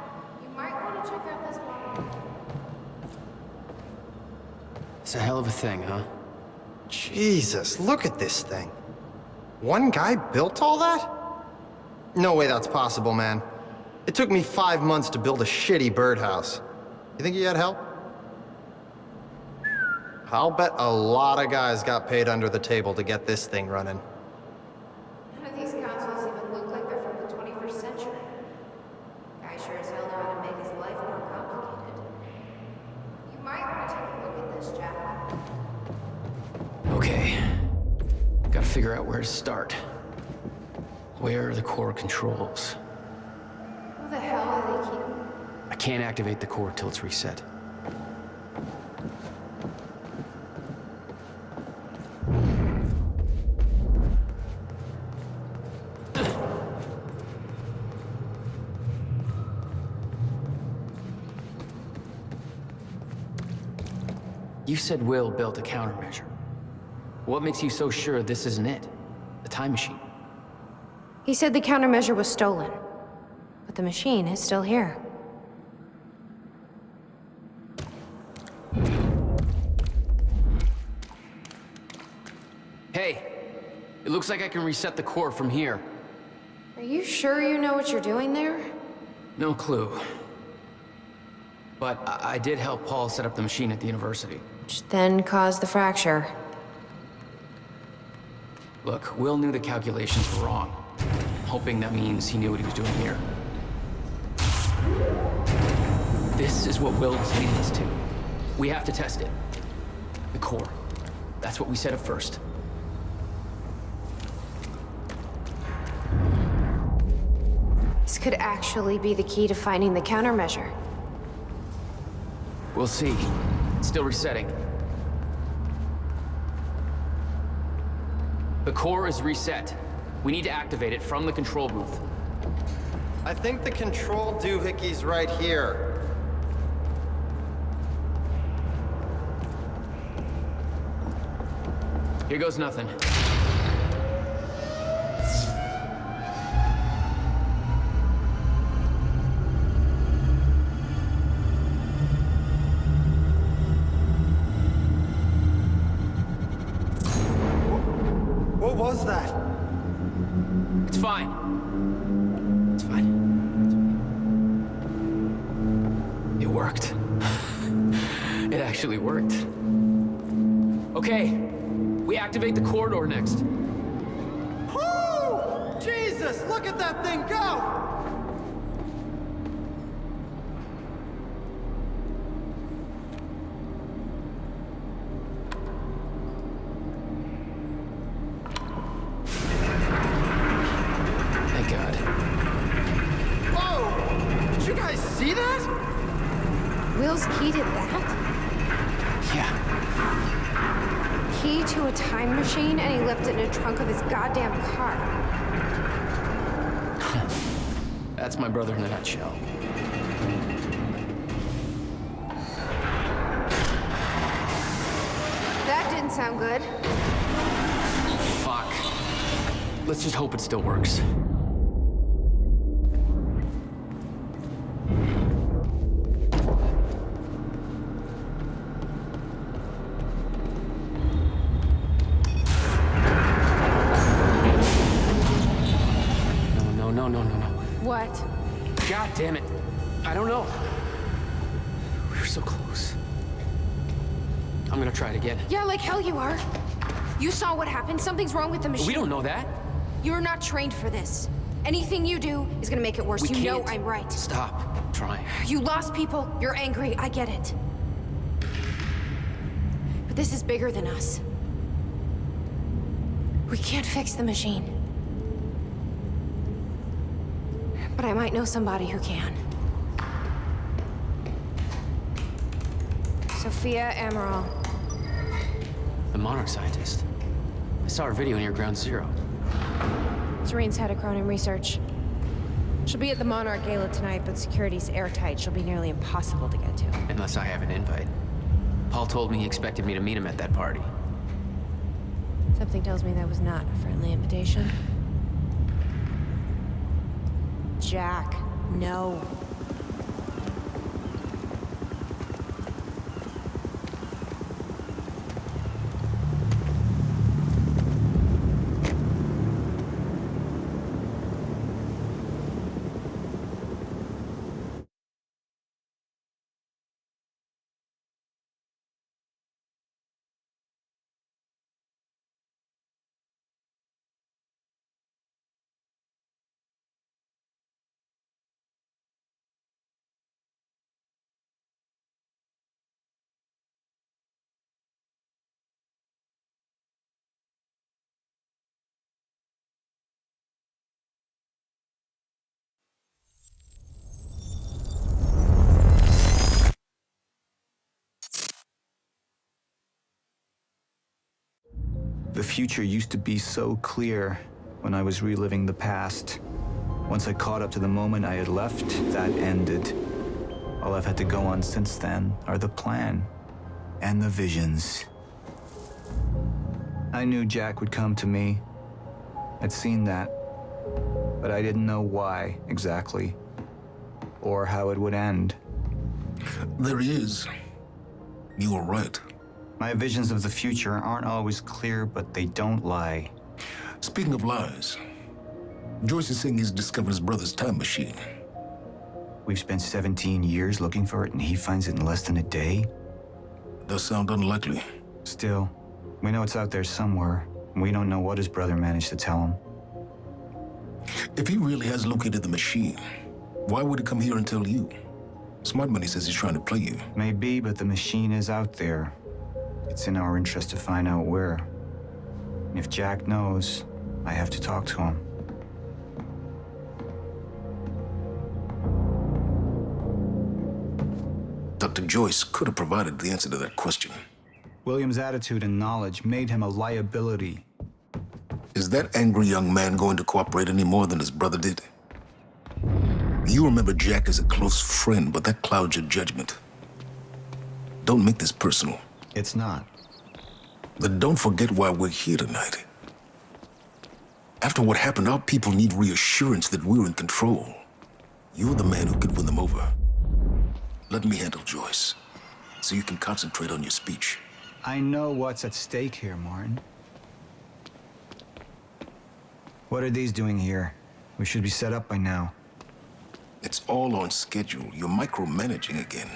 You might want to check out this one. It's a hell of a thing, huh? Jesus, look at this thing. One guy built all that? No way that's possible, man. It took me 5 months to build a shitty birdhouse. You think he had help? I'll bet a lot of guys got paid under the table to get this thing running. None of these consoles even look like they're from the 21st century. Guy sure as hell know how to make his life more complicated. You might want to take a look at this, Jack. Okay. Gotta figure out where to start. Where are the core controls? Who the hell do they keep? I can't activate the core till it's reset. You said Will built a countermeasure. What makes you so sure this isn't it? The time machine? He said the countermeasure was stolen. But the machine is still here. Hey, it looks like I can reset the core from here. Are you sure you know what you're doing there? No clue. But I did help Paul set up the machine at the university. Which then caused the fracture. Look, Will knew the calculations were wrong. Hoping that means he knew what he was doing here. This is what Will was leading us to. We have to test it. The core. That's what we set up first. This could actually be the key to finding the countermeasure. We'll see. It's still resetting. The core is reset. We need to activate it from the control booth. I think the control doohickey's right here. Here goes nothing. What was that? It's fine. It's fine. It worked. It actually worked. Okay, we activate the corridor next. Woo! Jesus, look at that thing go! Thank God. Whoa! Did you guys see that? Will's key did that? Yeah. Key to a time machine, and he left it in the trunk of his goddamn car. That's my brother in a nutshell. That didn't sound good. Fuck. Let's just hope it still works. No. What? God damn it. I don't know. We were so close. I'm gonna try it again. Yeah, like hell you are. You saw what happened. Something's wrong with the machine. We don't know that. You're not trained for this. Anything you do is gonna make it worse. We You know can't. I'm right. Stop trying. You lost people. You're angry. I get it. But this is bigger than us. We can't fix the machine. But I might know somebody who can. Sophia Amaral. The Monarch scientist. I saw her video near Ground Zero. Serene's head of Cronin Research. She'll be at the Monarch Gala tonight, but security's airtight. She'll be nearly impossible to get to. Unless I have an invite. Paul told me he expected me to meet him at that party. Something tells me that was not a friendly invitation. Jack, no. The future used to be so clear when I was reliving the past. Once I caught up to the moment I had left, that ended. All I've had to go on since then are the plan and the visions. I knew Jack would come to me. I'd seen that, but I didn't know why exactly, or how it would end. There he is. You were right. My visions of the future aren't always clear, but they don't lie. Speaking of lies, Joyce is saying he's discovered his brother's time machine. We've spent 17 years looking for it, and he finds it in less than a day? Does sound unlikely. Still, we know it's out there somewhere, and we don't know what his brother managed to tell him. If he really has located the machine, why would he come here and tell you? Smart Money says he's trying to play you. Maybe, but the machine is out there. It's in our interest to find out where. And if Jack knows, I have to talk to him. Dr. Joyce could have provided the answer to that question. William's attitude and knowledge made him a liability. Is that angry young man going to cooperate any more than his brother did? You remember Jack as a close friend, but that clouds your judgment. Don't make this personal. It's not. Then don't forget why we're here tonight. After what happened, our people need reassurance that we're in control. You're the man who could win them over. Let me handle Joyce, so you can concentrate on your speech. I know what's at stake here, Martin. What are these doing here? We should be set up by now. It's all on schedule. You're micromanaging again.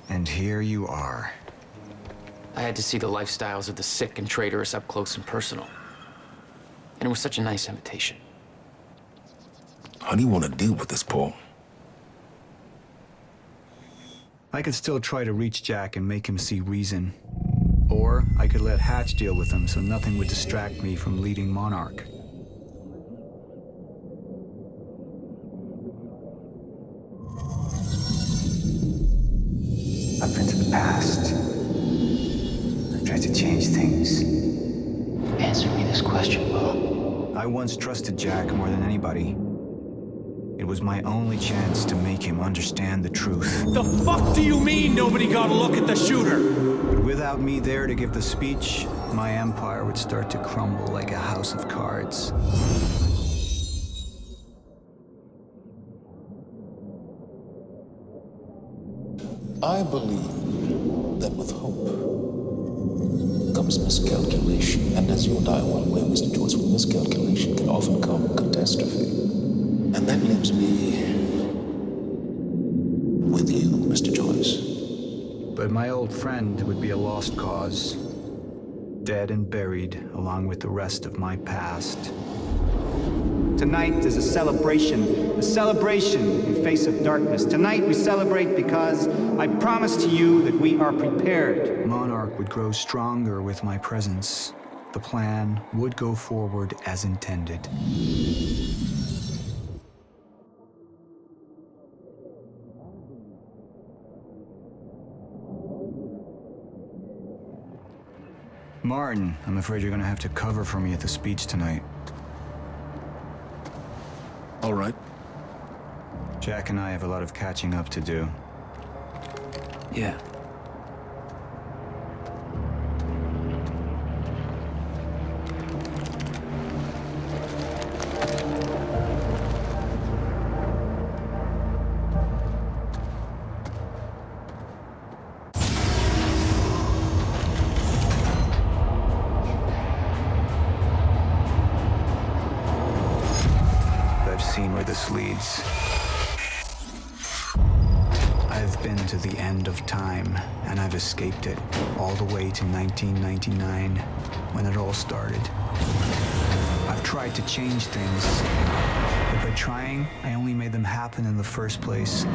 And here you are. I had to see the lifestyles of the sick and traitorous up close and personal. And it was such a nice invitation. How do you want to deal with this, Paul? I could still try to reach Jack and make him see reason. Or I could let Hatch deal with him so nothing would distract me from leading Monarch. I've been to the past. I've tried to change things. Answer me this question, Bo. I once trusted Jack more than anybody. It was my only chance to make him understand the truth. The fuck do you mean nobody got a look at the shooter? But without me there to give the speech, my empire would start to crumble like a house of cards. I believe that with hope comes miscalculation, and as you and I are well aware, Mr. Joyce, with miscalculation can often come catastrophe. And that leaves me with you, Mr. Joyce. But my old friend would be a lost cause, dead and buried along with the rest of my past. Tonight is a celebration in face of darkness. Tonight we celebrate because I promise to you that we are prepared. Monarch would grow stronger with my presence. The plan would go forward as intended. Martin, I'm afraid you're gonna have to cover for me at the speech tonight. All right. Jack and I have a lot of catching up to do. Yeah. I've seen where this leads. I've been to the end of time, and I've escaped it all the way to 1999, when it all started. I've tried to change things, but by trying, I only made them happen in the first place.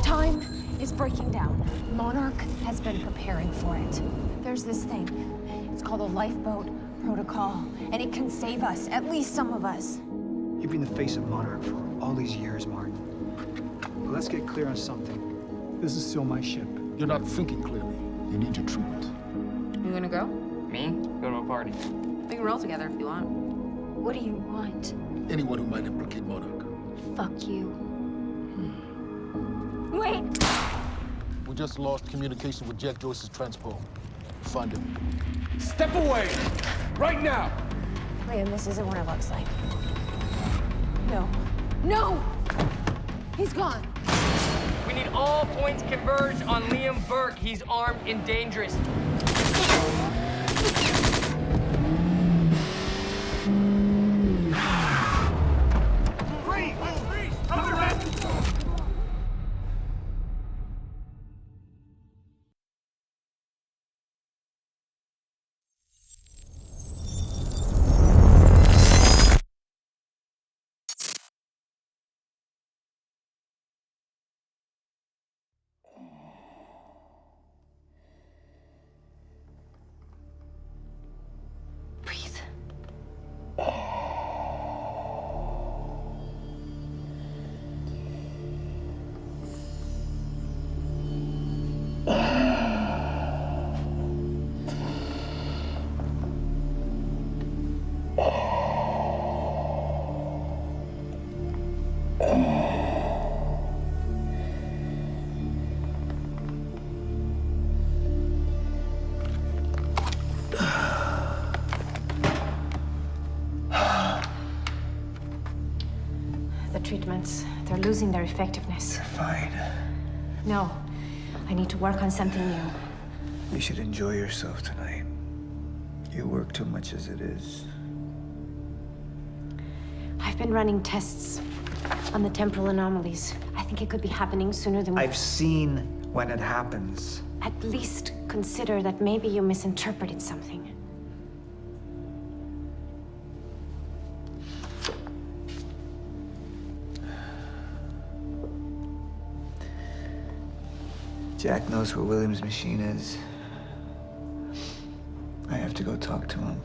Time is breaking down. Monarch has been preparing for it. There's this thing. It's called a lifeboat protocol, and it can save us, at least some of us. You've been the face of Monarch for all these years, Martin. But let's get clear on something. This is still my ship. You're not thinking clearly. You need your treatment. You gonna go? Me? Go to a party. We can roll together if you want. What do you want? Anyone who might implicate Monarch. Fuck you. Wait! We just lost communication with Jack Joyce's transport. Find him. Step away! Right now! Liam, this isn't what it looks like. No. No! He's gone. We need all points converged on Liam Burke. He's armed and dangerous. The treatments, they're losing their effectiveness. You're fine. No, I need to work on something new. You should enjoy yourself tonight. You work too much as it is. I've been running tests on the temporal anomalies. I think it could be happening sooner than we... I've seen when it happens. At least consider that maybe you misinterpreted something. Jack knows where William's machine is. I have to go talk to him.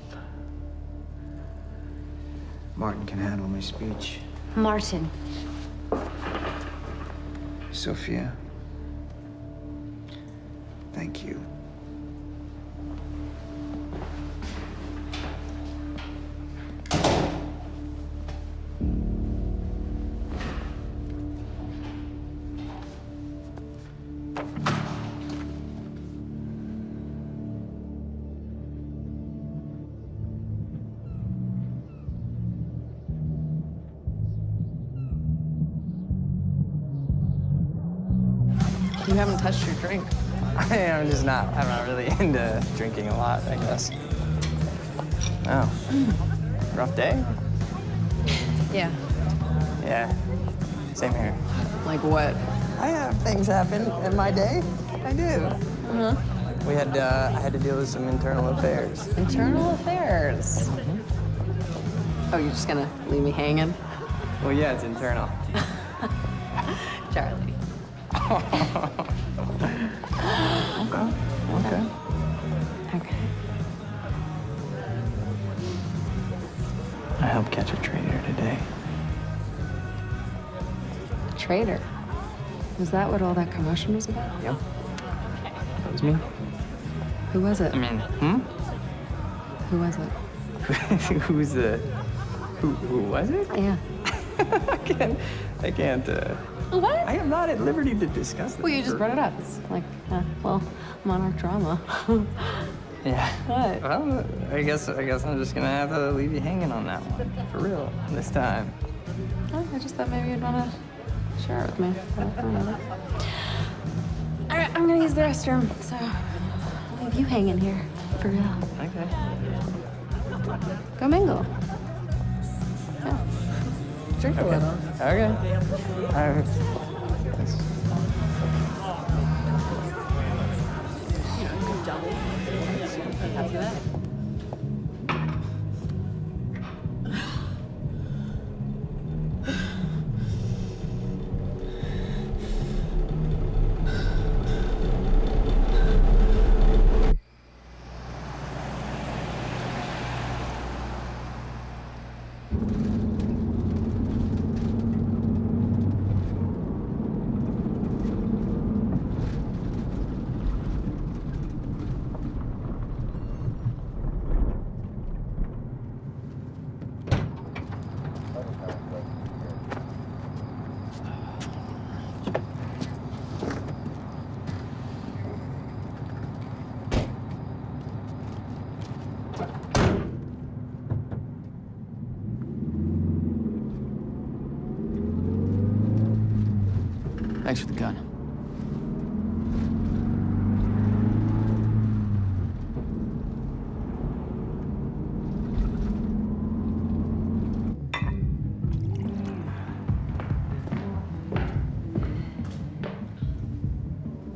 Martin can handle my speech. Martin. Sophia. Thank you. You haven't touched your drink. I'm not really into drinking a lot, I guess. Oh. Rough day? Yeah. Yeah. Same here. Like what? I have things happen in my day. I do. Uh-huh. I had to deal with some internal affairs. Internal affairs? Oh, you're just gonna leave me hanging? Well, yeah, it's internal. Charlie. Okay. Okay. I helped catch a traitor today. Traitor? Was that what all that commotion was about? Yep. That was me. Who was it? I mean, Who was it? Who was it? Yeah. I can't, What? I am not at liberty to discuss this. Well, you just brought it up. It's like, Monarch drama. Yeah. What? Well, I guess I'm just gonna have to leave you hanging on that one. For real, this time. Oh, I just thought maybe you'd want to share it with me. But I don't know. All right, I'm gonna use the restroom, so I'll leave you hanging here. For real. Okay. Go mingle. Yeah. Drink a little. Okay. All right. Thanks. After that. Thanks for the gun.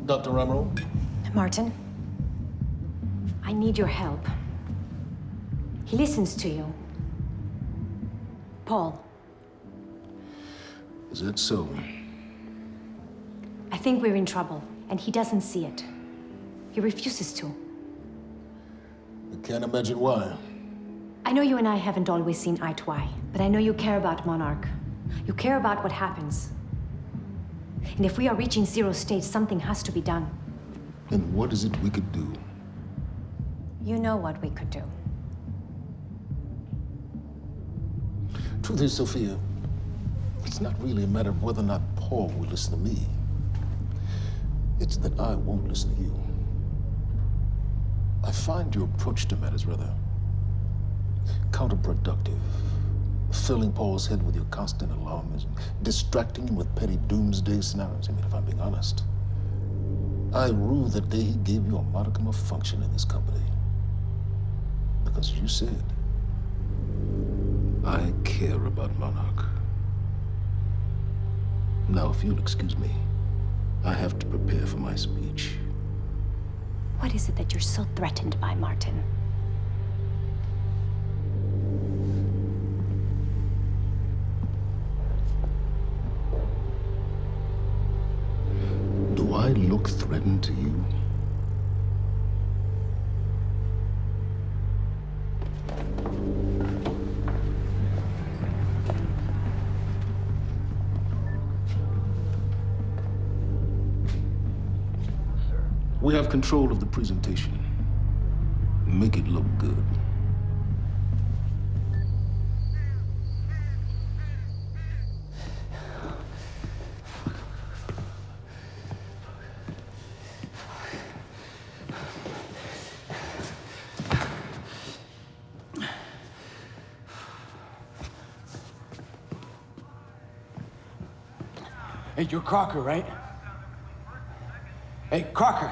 Dr. Ramiro? Martin, I need your help. He listens to you. Paul. Is that so? I think we're in trouble, and he doesn't see it. He refuses to. I can't imagine why. I know you and I haven't always seen eye to eye, but I know you care about Monarch. You care about what happens. And if we are reaching zero state, something has to be done. And what is it we could do? You know what we could do. Truth is, Sophia, it's not really a matter of whether or not Paul will listen to me. It's that I won't listen to you. I find your approach to matters rather counterproductive. Filling Paul's head with your constant alarms and distracting him with petty doomsday scenarios. I mean, if I'm being honest, I rue the day he gave you a modicum of function in this company. Because as you said, I care about Monarch. Now, if you'll excuse me, I have to prepare for my speech. What is it that you're so threatened by, Martin? Do I look threatened to you? We have control of the presentation. Make it look good. Hey, you're Crocker, right? Hey, Crocker!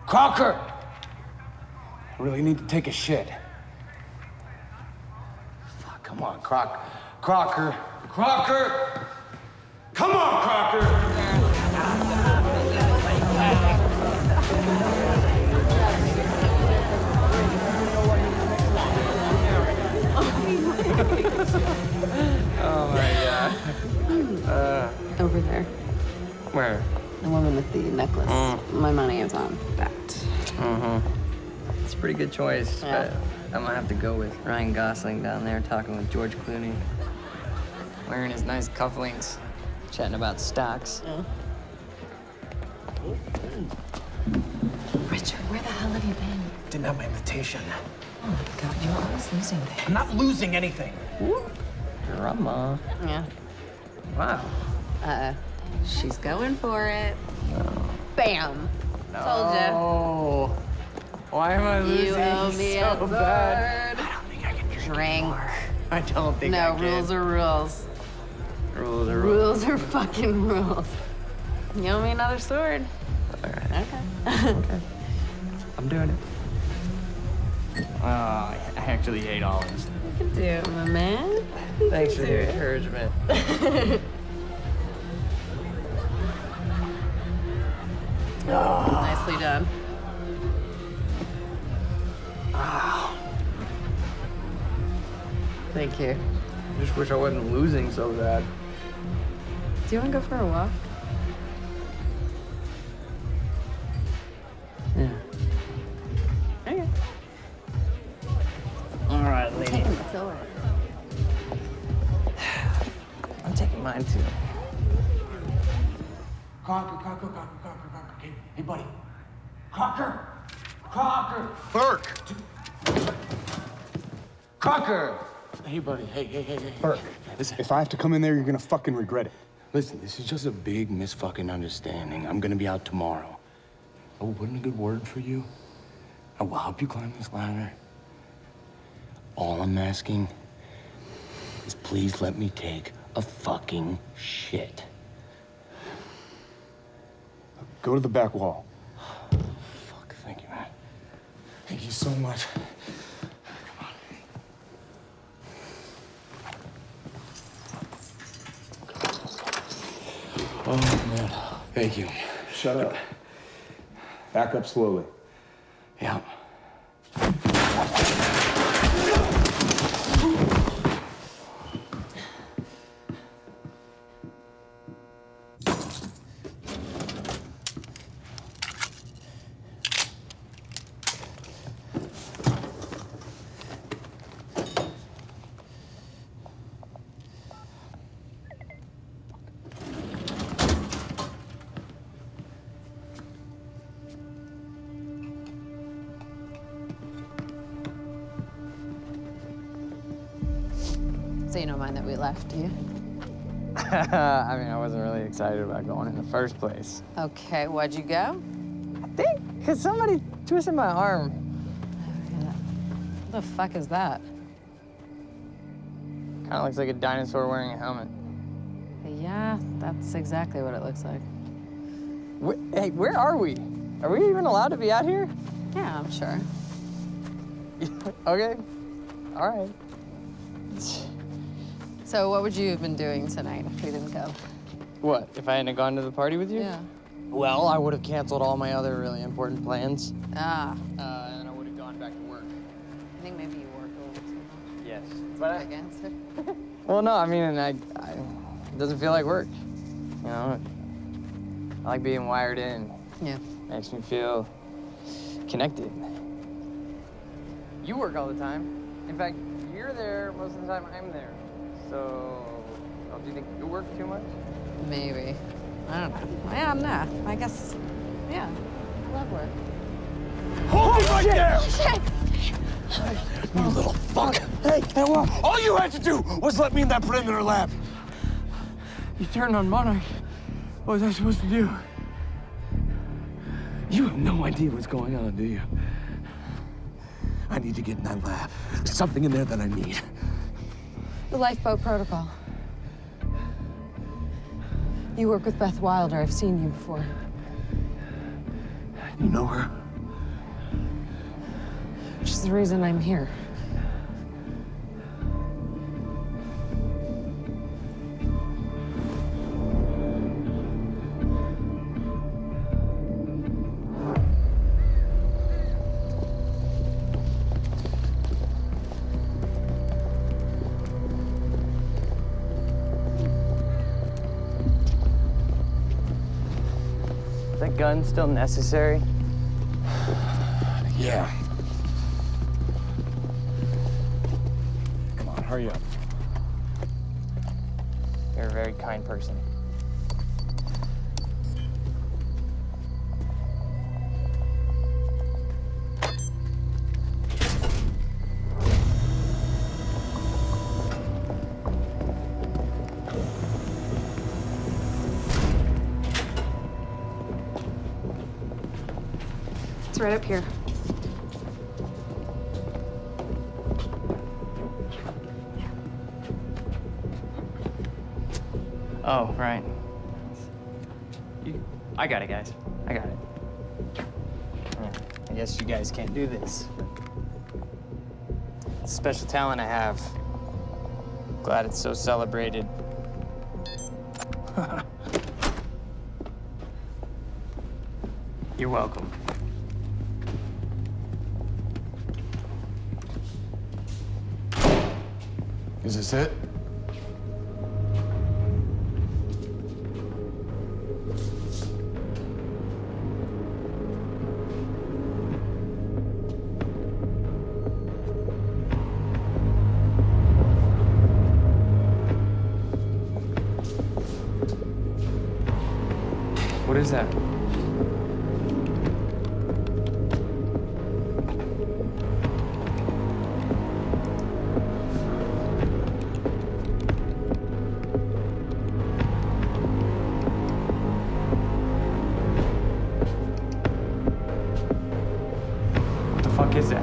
Crocker! I really need to take a shit. Fuck, come on, Crocker. Crocker! Crocker! Come on, Crocker! Oh my god. Over there. Where? The woman with the necklace. My money is on that. It's a pretty good choice, Yeah. but I'm gonna have to go with Ryan Gosling down there talking with George Clooney. Wearing his nice cufflinks, chatting about stocks. Richard, where the hell have you been? Didn't have my invitation. Oh my god, you're always losing things. I'm not losing anything. Drama. Yeah. Wow. She's going for it. Bam! No. Told ya. Oh. Why am I losing You owe me so a sword. bad? I don't think I can drink anymore. I don't think I No, can. rules are rules. Rules are rules. Rules are fucking rules. You owe me another sword. All right. Okay. Okay. I'm doing it. Oh, I actually hate all of this. You can do it, my man. Thanks for do the it. encouragement. Nicely done. Thank you. I just wish I wasn't losing so bad. Do you want to go for a walk? Yeah. Okay. All right, lady. Taking the sword. I'm taking mine too. Crocker. Hey, buddy. Crocker! Burke! Crocker! Hey, buddy. Hey. Burke, Listen. if I have to come in there, you're gonna fucking regret it. Listen, this is just a big misfucking understanding. I'm gonna be out tomorrow. I will put in a good word for you. I will help you climb this ladder. All I'm asking is please let me take a fucking shit. Go to the back wall. Fuck, thank you, man. Thank you so much. Oh, man. Thank you. Shut up. Back up slowly. Yeah. So you don't mind that we left, do you? I mean, I wasn't really excited about going in the first place. Okay, why'd you go? I think because somebody twisted my arm. What the fuck is that? Kind of looks like a dinosaur wearing a helmet. Yeah, that's exactly what it looks like. Hey, where are we? Are we even allowed to be out here? Yeah, I'm sure. Okay. All right. So what would you have been doing tonight if we didn't go? What, if I hadn't gone to the party with you? Yeah. Well, I would have canceled all my other really important plans. Ah. And I would have gone back to work. I think maybe you work a little too much. Yes. But against it. Well, no, I mean, it doesn't feel like work. You know, I like being wired in. Yeah. Makes me feel connected. You work all the time. In fact, you're there most of the time I'm there. So, do you think you work too much? Maybe. I don't know. Yeah, nah. I guess, yeah. I love work. Hold it right there! Shit! You little fuck! Hey, all you had to do was let me in that perimeter lab. You turned on Monarch. What was I supposed to do? You have no idea what's going on, do you? I need to get in that lab. There's something in there that I need. The lifeboat protocol. You work with Beth Wilder. I've seen you before. You know her? She's the reason I'm here. Is that gun still necessary? Yeah. Come on, hurry up. You're a very kind person. It's right up here. Oh, right. I got it, guys. I got it. Yeah, I guess you guys can't do this. It's a special talent I have. Glad it's so celebrated. You're welcome. Is this it? What is that? What the fuck is that?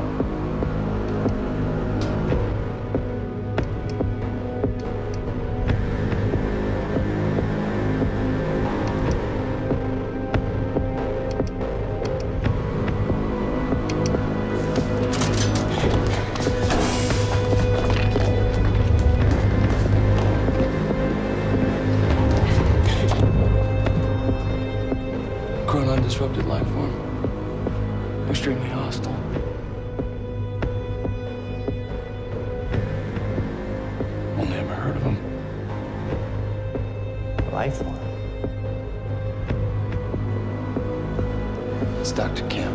undisrupted life form. Extremely hostile. Only ever heard of him. Life form. It's Dr. Kim.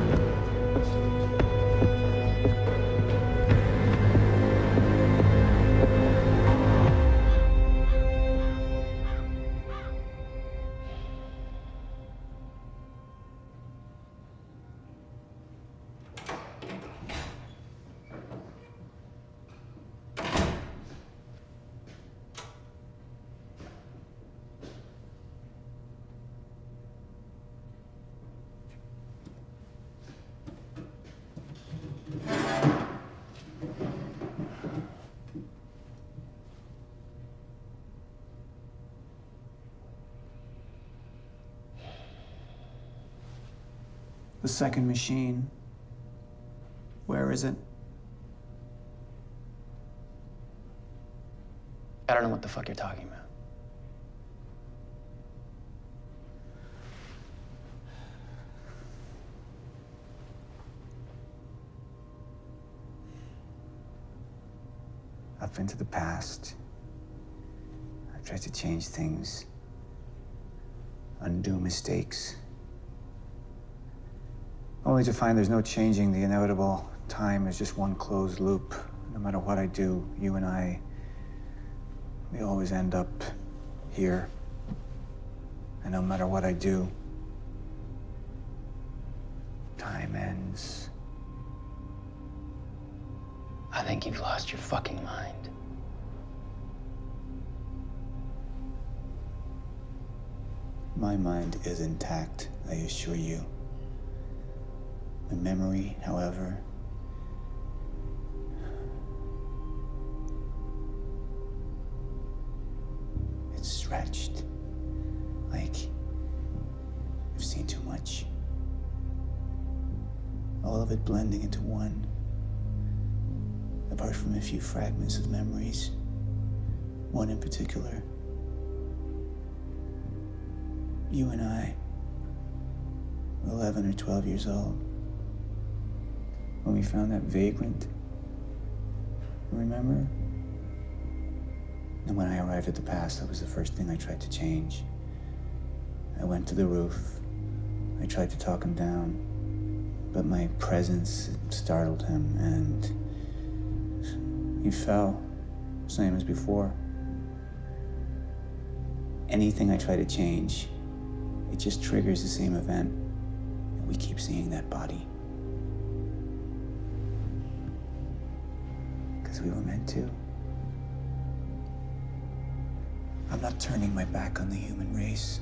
The second machine. Where is it? I don't know what the fuck you're talking about. I've been to the past. I've tried to change things, undo mistakes, only to find there's no changing the inevitable. Time is just one closed loop. No matter what I do, you and I, we always end up here. And no matter what I do, time ends. I think you've lost your fucking mind. My mind is intact, I assure you. My memory, however, it's stretched. Like I've seen too much. All of it blending into one. Apart from a few fragments of memories. One in particular. You and I were 11 or 12 years old when we found that vagrant. Remember? And when I arrived at the past, that was the first thing I tried to change. I went to the roof. I tried to talk him down, but my presence startled him, and he fell, same as before. Anything I try to change, it just triggers the same event, and we keep seeing that body. Because we were meant to. I'm not turning my back on the human race.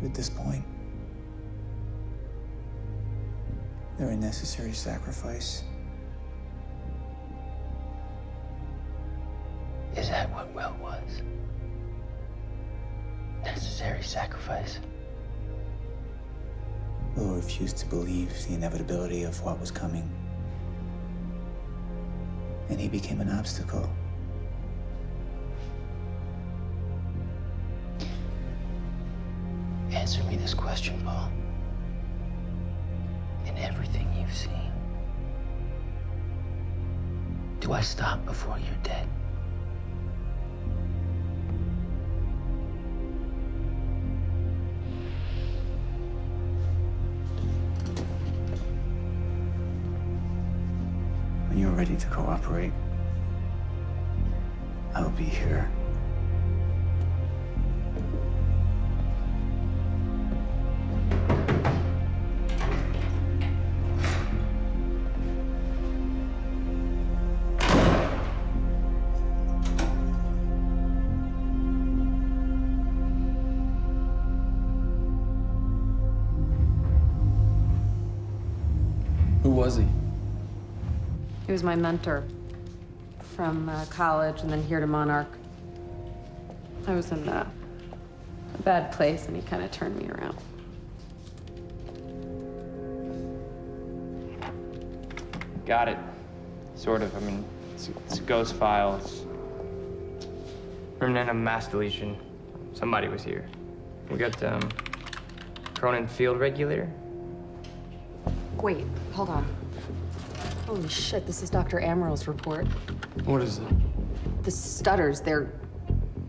But at this point, they're a necessary sacrifice. Is that what Will was? Necessary sacrifice? Will refused to believe the inevitability of what was coming. And he became an obstacle. Answer me this question, Paul. In everything you've seen, do I stop before you're dead? When you're ready to cooperate, I'll be here. Who was he? He was my mentor from college and then here to Monarch. I was in a bad place and he kind of turned me around. Got it. Sort of. I mean, it's a ghost file. It's remnant of mass deletion. Somebody was here. We got Cronin field regulator? Wait, hold on. Holy shit, this is Dr. Amaril's report. What is it? The stutters, they're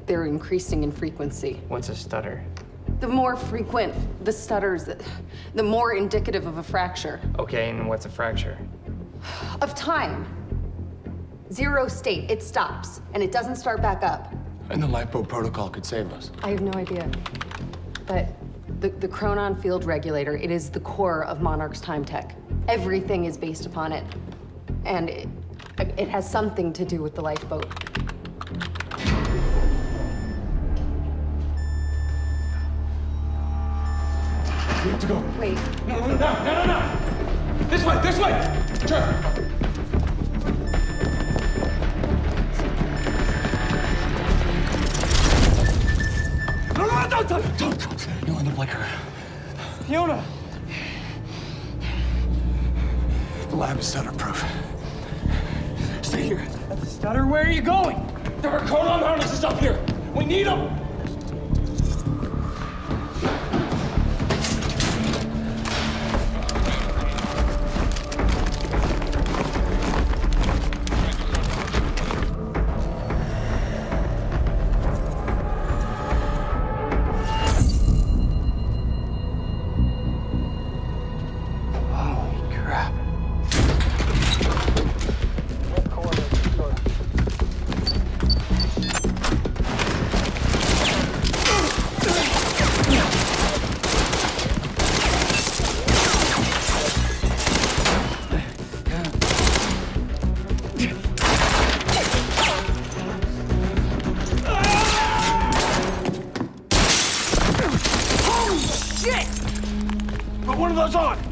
increasing in frequency. What's a stutter? The more frequent the stutters, the more indicative of a fracture. Okay, and what's a fracture? Of time. Zero state, it stops, and it doesn't start back up. And the lipo protocol could save us. I have no idea. But the Chronon field regulator, it is the core of Monarch's time tech. Everything is based upon it. And it has something to do with the lifeboat. We have to go. Wait. No. This way. Turn. No, don't. No, in the blicker. Fiona! The lab is stutter-proof. Stay here. Stutter, where are you going? There are Chronon harnesses up here. We need them. Put one of those on!